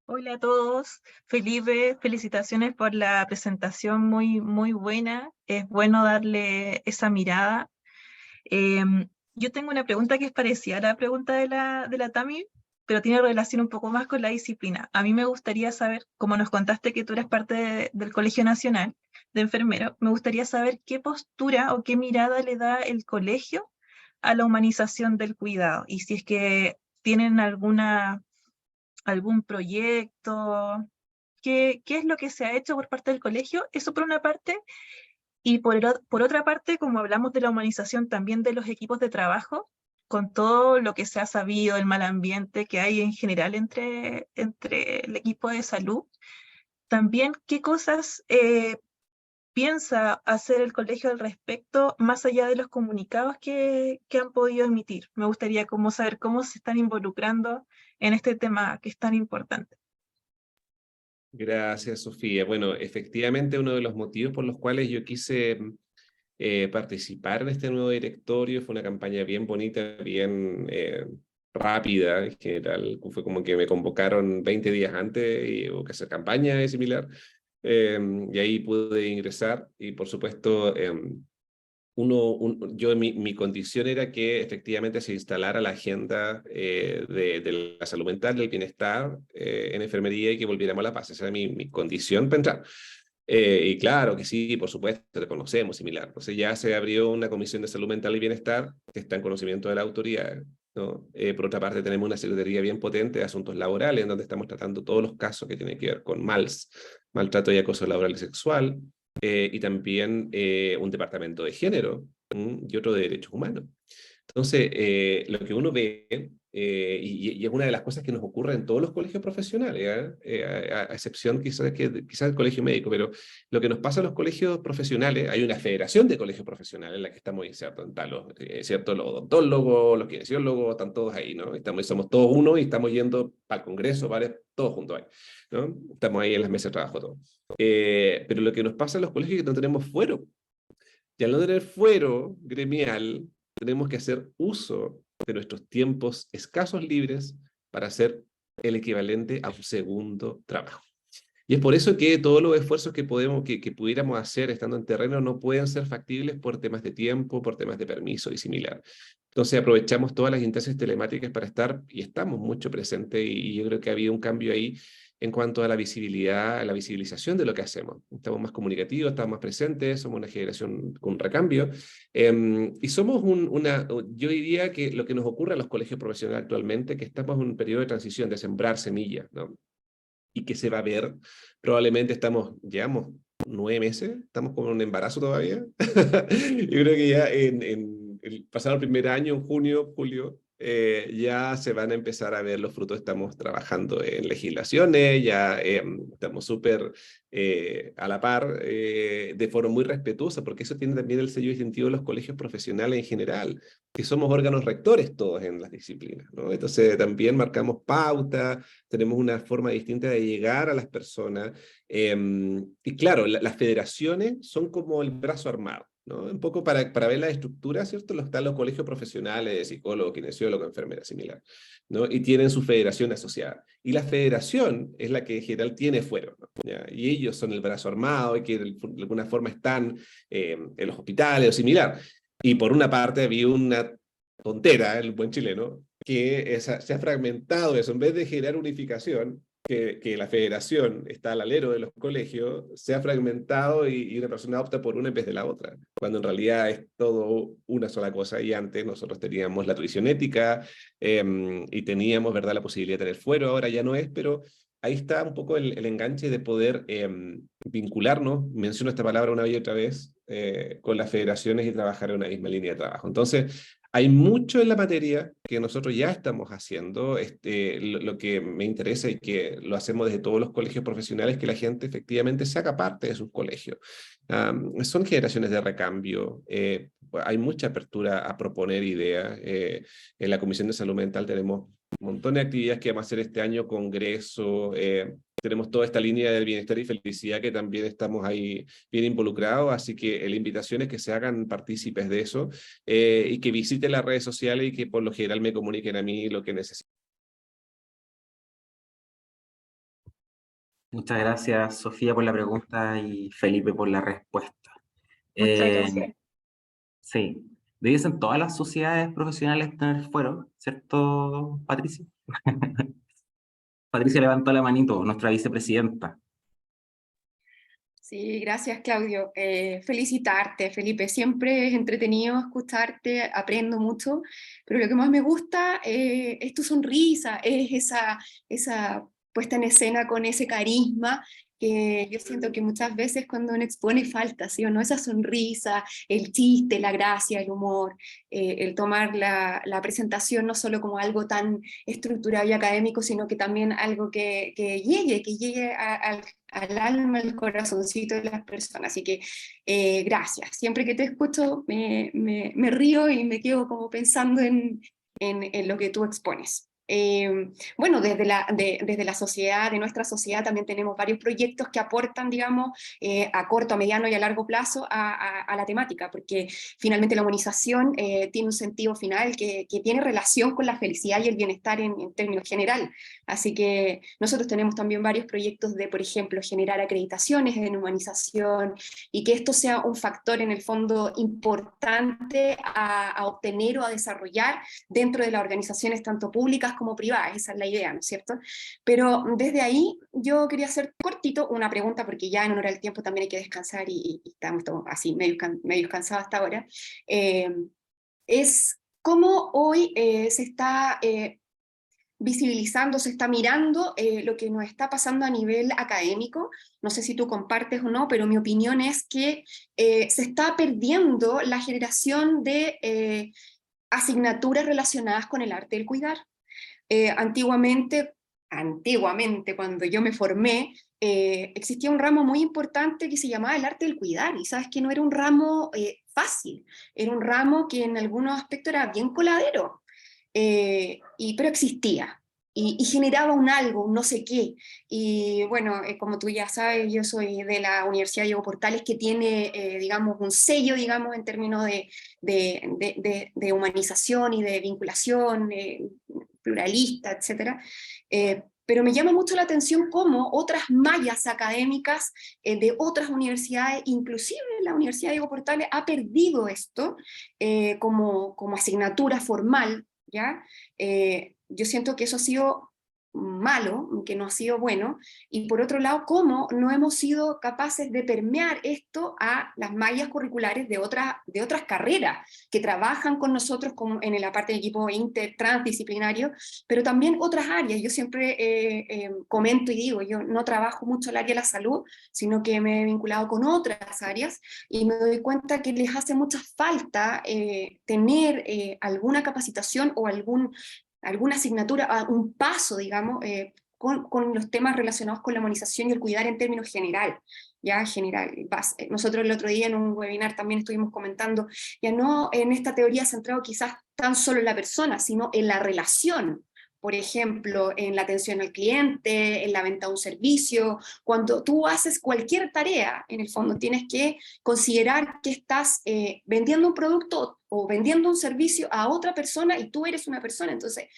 Hola a todos, Felipe, felicitaciones por la presentación muy, muy buena. Es bueno darle esa mirada. Yo tengo una pregunta que es parecida a la pregunta de la Tami, pero tiene relación un poco más con la disciplina. A mí me gustaría saber, como nos contaste que tú eres parte del Colegio Nacional de Enfermeros, me gustaría saber qué postura o qué mirada le da el colegio a la humanización del cuidado, y si es que tienen algún proyecto, qué es lo que se ha hecho por parte del colegio, eso por una parte. Y por otra parte, como hablamos de la humanización también de los equipos de trabajo, con todo lo que se ha sabido, el mal ambiente que hay en general entre el equipo de salud, también qué cosas piensa hacer el colegio al respecto, más allá de los comunicados que han podido emitir. Me gustaría saber cómo se están involucrando en este tema que es tan importante. Gracias, Sofía. Bueno, efectivamente uno de los motivos por los cuales yo quise participar en este nuevo directorio fue una campaña bien bonita, bien rápida en general. Fue como que me convocaron 20 días antes y hubo que hacer campaña similar. Y ahí pude ingresar y por supuesto mi condición era que efectivamente se instalara la agenda de la salud mental, del bienestar en enfermería y que volviéramos a la paz. Esa era mi condición para entrar. Y claro que sí, por supuesto, te conocemos similar. Entonces ya se abrió una comisión de salud mental y bienestar que está en conocimiento de la autoridad, ¿no? Por otra parte, tenemos una secretaría bien potente de asuntos laborales, en donde estamos tratando todos los casos que tienen que ver con maltrato y acoso laboral y sexual, y también un departamento de género y otro de derechos humanos. Entonces, lo que uno ve, y es una de las cosas que nos ocurre en todos los colegios profesionales, a excepción quizás el colegio médico, pero lo que nos pasa en los colegios profesionales, hay una federación de colegios profesionales en la que estamos insertos, ¿cierto? Los odontólogos, los kinesiólogos, están todos ahí, ¿no? Somos todos uno y estamos yendo al congreso, ¿vale? Todos juntos ahí, ¿no? Estamos ahí en las mesas de trabajo todos. Pero lo que nos pasa en los colegios es que no tenemos fuero. Y al no tener fuero gremial, tenemos que hacer uso de nuestros tiempos escasos libres para hacer el equivalente a un segundo trabajo. Y es por eso que todos los esfuerzos que pudiéramos hacer estando en terreno no pueden ser factibles por temas de tiempo, por temas de permiso y similar. Entonces aprovechamos todas las instancias telemáticas para estar, y estamos mucho presentes, y yo creo que ha habido un cambio ahí en cuanto a la visibilidad, a la visibilización de lo que hacemos. Estamos más comunicativos, estamos más presentes, somos una generación con recambio, y somos yo diría que lo que nos ocurre a los colegios profesionales actualmente, que estamos en un periodo de transición, de sembrar semillas, ¿no? Y que se va a ver, probablemente llevamos 9 meses, estamos con un embarazo todavía. Yo creo que ya el pasado primer año, en junio, julio, ya se van a empezar a ver los frutos. Estamos trabajando en legislaciones, ya estamos súper a la par, de forma muy respetuosa, porque eso tiene también el sello distintivo de los colegios profesionales en general, que somos órganos rectores todos en las disciplinas, ¿no? Entonces también marcamos pauta, tenemos una forma distinta de llegar a las personas, y claro, las federaciones son como el brazo armado, ¿no? Un poco para ver la estructura, ¿cierto? Están los colegios profesionales de psicólogo, kinesiólogo, enfermera, similar, ¿no? Y tienen su federación asociada. Y la federación es la que en general tiene fuero, ¿no? ¿Ya? Y ellos son el brazo armado y que de alguna forma están en los hospitales o similar. Y por una parte había una tontera, el buen chileno, que se ha fragmentado eso. En vez de generar unificación, que la federación está al alero de los colegios, se ha fragmentado y una persona opta por una en vez de la otra, cuando en realidad es todo una sola cosa. Y antes nosotros teníamos la tuición ética, y teníamos, ¿verdad?, la posibilidad de tener fuero, ahora ya no es, pero ahí está un poco el enganche de poder vincularnos, menciono esta palabra una y otra vez, con las federaciones y trabajar en una misma línea de trabajo. Entonces, hay mucho en la materia que nosotros ya estamos haciendo. Lo que me interesa y que lo hacemos desde todos los colegios profesionales, que la gente efectivamente se haga parte de sus colegios. Son generaciones de recambio. Hay mucha apertura a proponer ideas. En la Comisión de Salud Mental tenemos un montón de actividades que vamos a hacer este año, congreso, tenemos toda esta línea del bienestar y felicidad que también estamos ahí bien involucrados, así que la invitación es que se hagan partícipes de eso, y que visiten las redes sociales y que por lo general me comuniquen a mí lo que necesiten. Muchas gracias, Sofía, por la pregunta y Felipe por la respuesta. Muchas gracias. Sí. debiesen todas las sociedades profesionales tener fuero, ¿cierto, Patricia? Patricia levantó la manito, nuestra vicepresidenta. Sí, gracias Claudio. Felicitarte, Felipe. Siempre es entretenido escucharte, aprendo mucho, pero lo que más me gusta es tu sonrisa, es esa puesta en escena con ese carisma que yo siento que muchas veces cuando uno expone falta, ¿sí o no? Esa sonrisa, el chiste, la gracia, el humor, el tomar la presentación no solo como algo tan estructurado y académico, sino que también algo que llegue al alma, al corazoncito de las personas. Así que gracias. Siempre que te escucho me río y me quedo como pensando en lo que tú expones. Bueno, desde la sociedad, de nuestra sociedad, también tenemos varios proyectos que aportan, digamos, a corto, a mediano y a largo plazo a la temática, porque finalmente la humanización tiene un sentido final que tiene relación con la felicidad y el bienestar en términos general. Así que nosotros tenemos también varios proyectos de, por ejemplo, generar acreditaciones en humanización y que esto sea un factor en el fondo importante a obtener o a desarrollar dentro de las organizaciones tanto públicas como privadas, esa es la idea, ¿no es cierto? Pero desde ahí yo quería hacer cortito una pregunta, porque ya en honor al tiempo también hay que descansar y estamos todos así medio cansados hasta ahora, es cómo hoy se está visibilizando, se está mirando lo que nos está pasando a nivel académico. No sé si tú compartes o no, pero mi opinión es que se está perdiendo la generación de asignaturas relacionadas con el arte del cuidar. Antiguamente, cuando yo me formé, existía un ramo muy importante que se llamaba el arte del cuidar, y sabes que no era un ramo fácil, era un ramo que en algunos aspectos era bien coladero, pero existía. Y generaba un algo, un no sé qué. Y bueno, como tú ya sabes, yo soy de la Universidad Diego Portales, que tiene, digamos, un sello, digamos, en términos de humanización y de vinculación pluralista, etc. Pero me llama mucho la atención cómo otras mallas académicas de otras universidades, inclusive la Universidad Diego Portales, ha perdido esto como asignatura formal, ¿ya? Yo siento que eso ha sido malo, que no ha sido bueno, y por otro lado, cómo no hemos sido capaces de permear esto a las mallas curriculares de otras carreras que trabajan con nosotros como en la parte de equipo transdisciplinario, pero también otras áreas. Yo siempre comento y digo, yo no trabajo mucho el área de la salud, sino que me he vinculado con otras áreas, y me doy cuenta que les hace mucha falta tener alguna capacitación o alguna asignatura, un paso, digamos, con los temas relacionados con la humanización y el cuidar en términos general, ya general. Nosotros el otro día en un webinar también estuvimos comentando, ya no en esta teoría centrado quizás tan solo en la persona, sino en la relación. Por ejemplo, en la atención al cliente, en la venta de un servicio. Cuando tú haces cualquier tarea, en el fondo tienes que considerar que estás vendiendo un producto o vendiendo un servicio a otra persona y tú eres una persona. Entonces,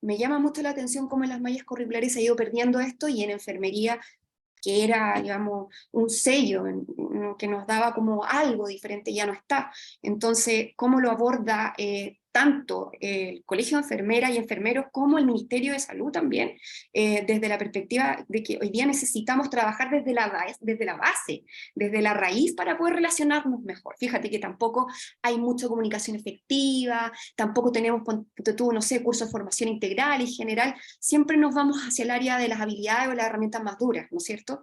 me llama mucho la atención cómo en las mallas curriculares se ha ido perdiendo esto, y en enfermería, que era, digamos, un sello que nos daba como algo diferente, ya no está. Entonces, ¿cómo lo aborda tanto el Colegio de Enfermeras y Enfermeros como el Ministerio de Salud también, desde la perspectiva de que hoy día necesitamos trabajar desde la base, desde la raíz, para poder relacionarnos mejor? Fíjate que tampoco hay mucha comunicación efectiva, tampoco tenemos, tú, no sé, cursos de formación integral y general. Siempre nos vamos hacia el área de las habilidades o las herramientas más duras, ¿no es cierto?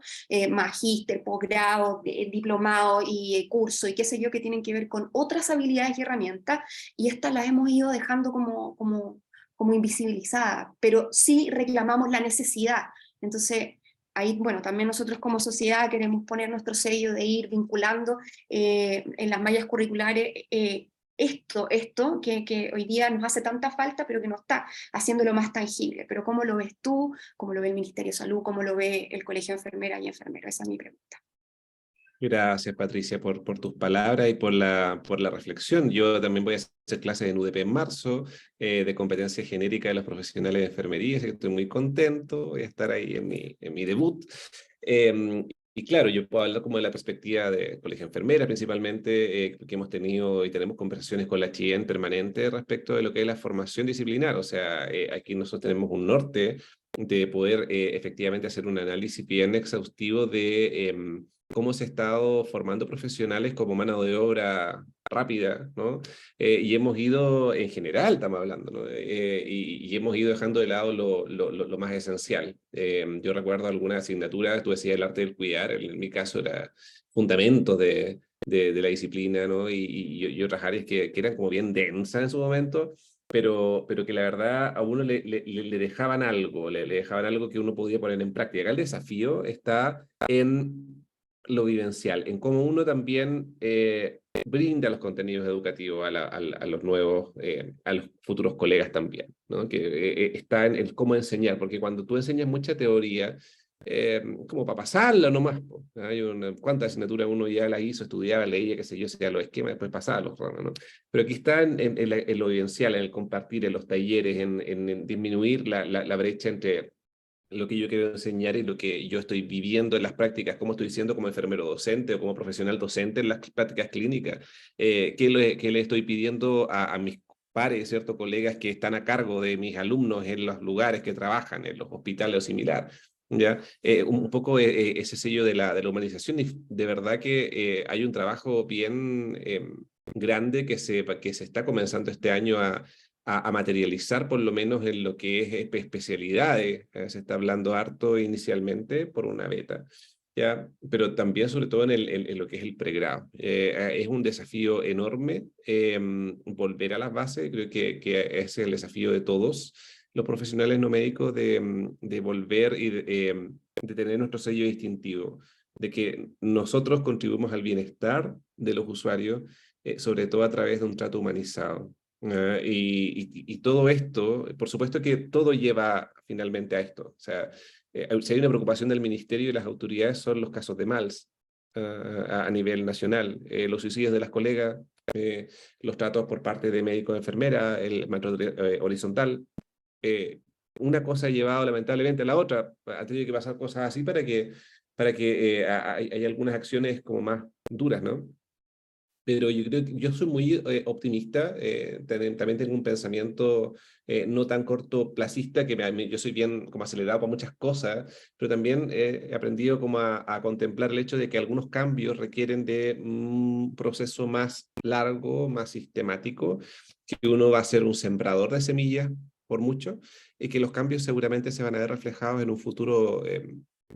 Magíster, posgrado, diplomado y curso y qué sé yo, que tienen que ver con otras habilidades y herramientas, y estas las hemos ido dejando como invisibilizadas, pero sí reclamamos la necesidad. Entonces, ahí, bueno, también nosotros como sociedad queremos poner nuestro sello de ir vinculando en las mallas curriculares esto que hoy día nos hace tanta falta, pero que no está haciéndolo más tangible. Pero ¿cómo lo ves tú? ¿Cómo lo ve el Ministerio de Salud? ¿Cómo lo ve el Colegio de Enfermeras y Enfermeros? Esa es mi pregunta. Gracias, Patricia, por tus palabras y por la reflexión. Yo también voy a hacer clases en UDP en marzo de competencia genérica de los profesionales de enfermería, así que estoy muy contento, voy a estar ahí en mi debut. claro, yo puedo hablar como de la perspectiva de colegio de enfermeras principalmente, que hemos tenido y tenemos conversaciones con la CHIEN permanente respecto de lo que es la formación disciplinar. O sea, aquí nosotros tenemos un norte de poder efectivamente hacer un análisis bien exhaustivo de cómo se ha estado formando profesionales como mano de obra rápida, ¿no? Y hemos ido, en general estamos hablando, ¿no? Y hemos ido dejando de lado lo más esencial. Yo recuerdo algunas asignaturas, tú decías el arte del cuidar, en mi caso era fundamentos de la disciplina, ¿no? Y otras áreas que eran como bien densas en su momento, pero que la verdad a uno le dejaban algo, le dejaban algo que uno podía poner en práctica. Acá el desafío está en lo vivencial, en cómo uno también brinda los contenidos educativos a los nuevos, a los futuros colegas también, ¿no? Que está en el cómo enseñar, porque cuando tú enseñas mucha teoría, como para pasarla nomás, po. Hay cuántas asignaturas uno ya la hizo, estudiaba, leía, qué sé yo, sea los esquemas, después pasaba los ramos, ¿no? Pero aquí está en lo vivencial, en el compartir, en los talleres, en disminuir la brecha entre lo que yo quiero enseñar y lo que yo estoy viviendo en las prácticas, cómo estoy diciendo como enfermero docente o como profesional docente en las prácticas clínicas, qué le estoy pidiendo a mis pares, ¿cierto? Colegas que están a cargo de mis alumnos en los lugares que trabajan, en los hospitales o similar. ¿Ya? Un poco ese sello de la humanización, y de verdad que hay un trabajo bien grande que se está comenzando este año a materializar, por lo menos en lo que es especialidades. Se está hablando harto inicialmente por una beta, ¿ya? Pero también sobre todo en lo que es el pregrado. Es un desafío enorme volver a las bases, creo que es el desafío de todos los profesionales no médicos de volver y de tener nuestro sello distintivo, de que nosotros contribuimos al bienestar de los usuarios, sobre todo a través de un trato humanizado. Y todo esto, por supuesto que todo lleva finalmente a esto. O sea, si hay una preocupación del ministerio y las autoridades son los casos de MALS a nivel nacional, los suicidios de las colegas, los tratos por parte de médicos de enfermera, el maltrato horizontal. Una cosa ha llevado lamentablemente a la otra. Ha tenido que pasar cosas así para que hay algunas acciones como más duras, ¿no? Pero yo creo que yo soy muy optimista, también tengo un pensamiento no tan cortoplacista, que yo soy bien como acelerado para muchas cosas, pero también he aprendido como a contemplar el hecho de que algunos cambios requieren de un proceso más largo, más sistemático, que uno va a ser un sembrador de semillas por mucho, y que los cambios seguramente se van a ver reflejados en un futuro,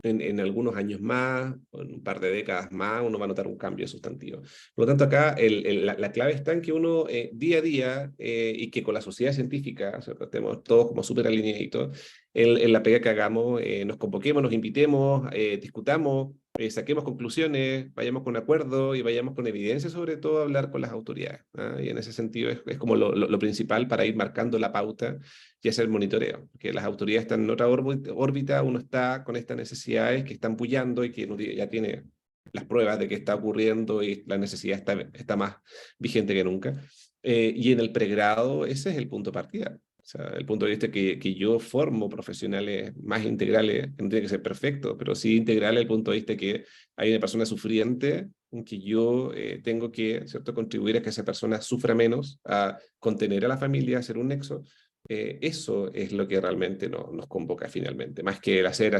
en algunos años más, o en un par de décadas más, uno va a notar un cambio sustantivo. Por lo tanto, acá la clave está en que uno día a día, y que con la sociedad científica, o sea, que estemos todos como súper alineaditos, en la pega que hagamos, nos convoquemos, nos invitemos, discutamos, saquemos conclusiones, vayamos con acuerdo y vayamos con evidencia, sobre todo a hablar con las autoridades, ¿ah? Y en ese sentido es como lo principal para ir marcando la pauta y hacer el monitoreo, que las autoridades están en otra órbita, uno está con estas necesidades que están bullando y que uno ya tiene las pruebas de que está ocurriendo y la necesidad está más vigente que nunca. Y en el pregrado ese es el punto de partida. O sea, el punto de vista que yo formo profesionales más integrales, que no tiene que ser perfecto, pero sí integrales, el punto de vista que hay una persona sufriente, en que yo tengo que, ¿cierto?, contribuir a que esa persona sufra menos, a contener a la familia, a hacer un nexo. Eso es lo que realmente nos convoca finalmente, más que el hacer,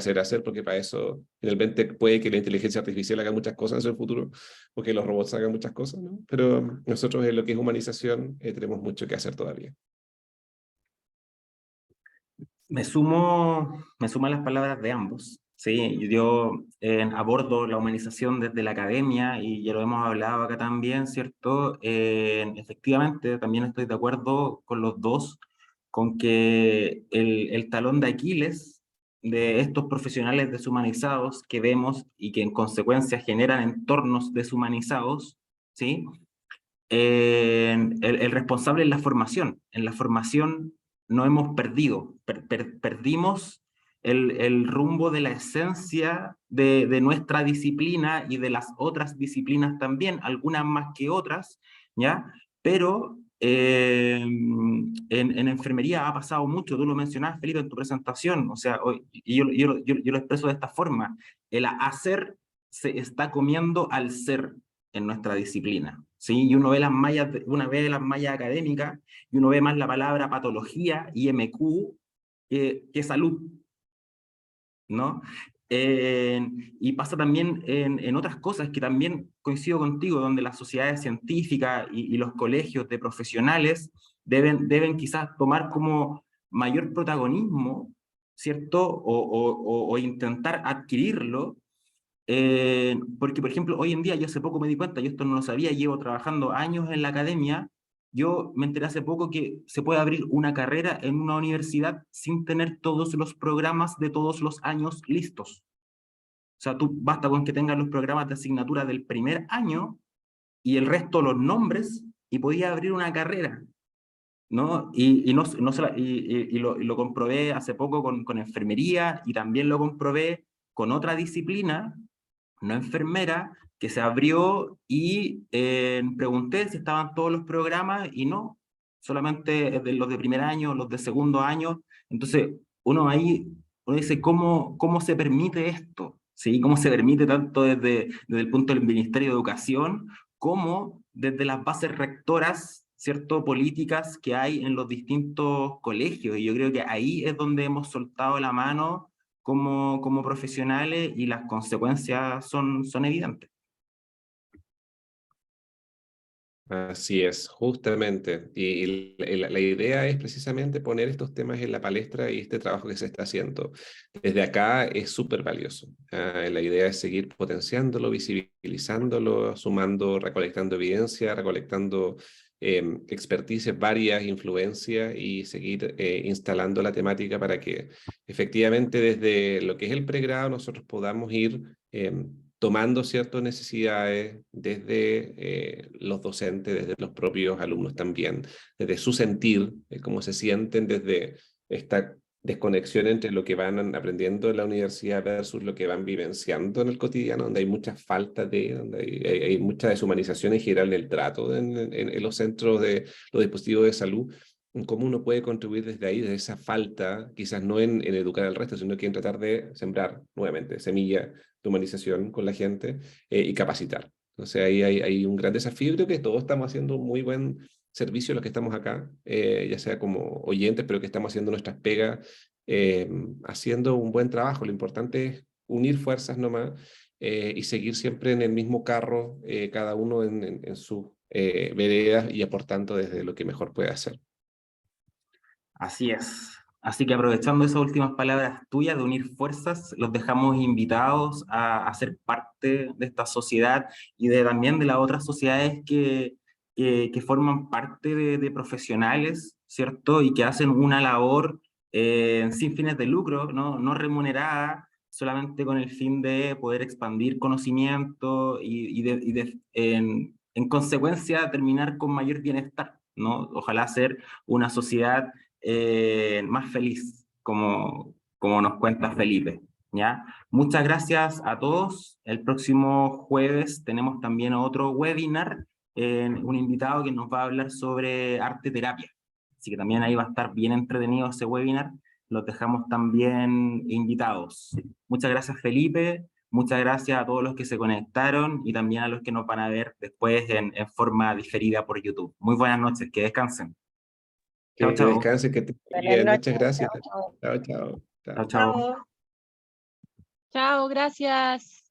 porque para eso finalmente puede que la inteligencia artificial haga muchas cosas en el futuro, o que los robots hagan muchas cosas, ¿no? Pero nosotros en lo que es humanización tenemos mucho que hacer todavía. Me sumo a las palabras de ambos. Sí, yo abordo la humanización desde la academia y ya lo hemos hablado acá también, ¿cierto? Efectivamente, también estoy de acuerdo con los dos, con que el talón de Aquiles de estos profesionales deshumanizados que vemos y que en consecuencia generan entornos deshumanizados, ¿sí? El responsable es la formación. En la formación no hemos perdido, perdimos el rumbo de la esencia de nuestra disciplina y de las otras disciplinas también, algunas más que otras, ¿ya? Pero en enfermería ha pasado mucho, tú lo mencionabas, Felipe, en tu presentación, o sea, y yo lo expreso de esta forma: el hacer se está comiendo al ser en nuestra disciplina, ¿sí? Y uno ve las mallas académicas y uno ve más la palabra patología y MQ que salud, ¿no? Y pasa también en otras cosas que también coincido contigo, donde las sociedades científicas y los colegios de profesionales deben quizás tomar como mayor protagonismo, ¿cierto? O intentar adquirirlo, porque, por ejemplo, hoy en día, yo hace poco me di cuenta, yo esto no lo sabía, llevo trabajando años en la academia, yo me enteré hace poco que se puede abrir una carrera en una universidad sin tener todos los programas de todos los años listos. O sea, tú basta con que tengas los programas de asignatura del primer año y el resto los nombres y podías abrir una carrera, ¿no? Y lo comprobé hace poco con enfermería y también lo comprobé con otra disciplina, no enfermera, que se abrió y pregunté si estaban todos los programas y no, solamente los de primer año, los de segundo año. Entonces, uno dice, ¿cómo se permite esto? ¿Sí? ¿Cómo se permite tanto desde el punto del Ministerio de Educación como desde las bases rectoras, ¿cierto? Políticas que hay en los distintos colegios? Y yo creo que ahí es donde hemos soltado la mano como profesionales y las consecuencias son evidentes. Así es, justamente. Y la idea es precisamente poner estos temas en la palestra y este trabajo que se está haciendo desde acá es súper valioso. La idea es seguir potenciándolo, visibilizándolo, sumando, recolectando evidencia, recolectando experticias varias, influencias y seguir instalando la temática para que efectivamente desde lo que es el pregrado nosotros podamos ir tomando ciertas necesidades desde los docentes, desde los propios alumnos también, desde su sentir, cómo se sienten, desde esta desconexión entre lo que van aprendiendo en la universidad versus lo que van vivenciando en el cotidiano, donde hay mucha falta donde hay mucha deshumanización en general en el trato en los centros de los dispositivos de salud. Cómo uno puede contribuir desde ahí, desde esa falta, quizás no en educar al resto, sino que en tratar de sembrar nuevamente semilla de humanización con la gente y capacitar. Entonces ahí hay un gran desafío. Creo que todos estamos haciendo un muy buen servicio los que estamos acá, ya sea como oyentes, pero que estamos haciendo nuestras pegas, haciendo un buen trabajo. Lo importante es unir fuerzas nomás y seguir siempre en el mismo carro, cada uno en sus veredas y aportando desde lo que mejor puede hacer. Así es. Así que aprovechando esas últimas palabras tuyas de unir fuerzas, los dejamos invitados a ser parte de esta sociedad y también de las otras sociedades que forman parte de profesionales, ¿cierto? Y que hacen una labor sin fines de lucro, no remunerada, solamente con el fin de poder expandir conocimiento en consecuencia terminar con mayor bienestar, ¿no? Ojalá ser una sociedad más feliz, como nos cuenta Felipe, ¿ya? Muchas gracias a todos. El próximo jueves tenemos también otro webinar, un invitado que nos va a hablar sobre arte terapia. Así que también ahí va a estar bien entretenido ese webinar. Los dejamos también invitados. Muchas gracias, Felipe. Muchas gracias a todos los que se conectaron y también a los que nos van a ver después en forma diferida por YouTube. Muy buenas noches, que descansen. Chao, Que chao. descansen, que estén Buenas bien. noches. Muchas gracias. Chao, chao. Chao, chao. Chao, chao. Chao, gracias.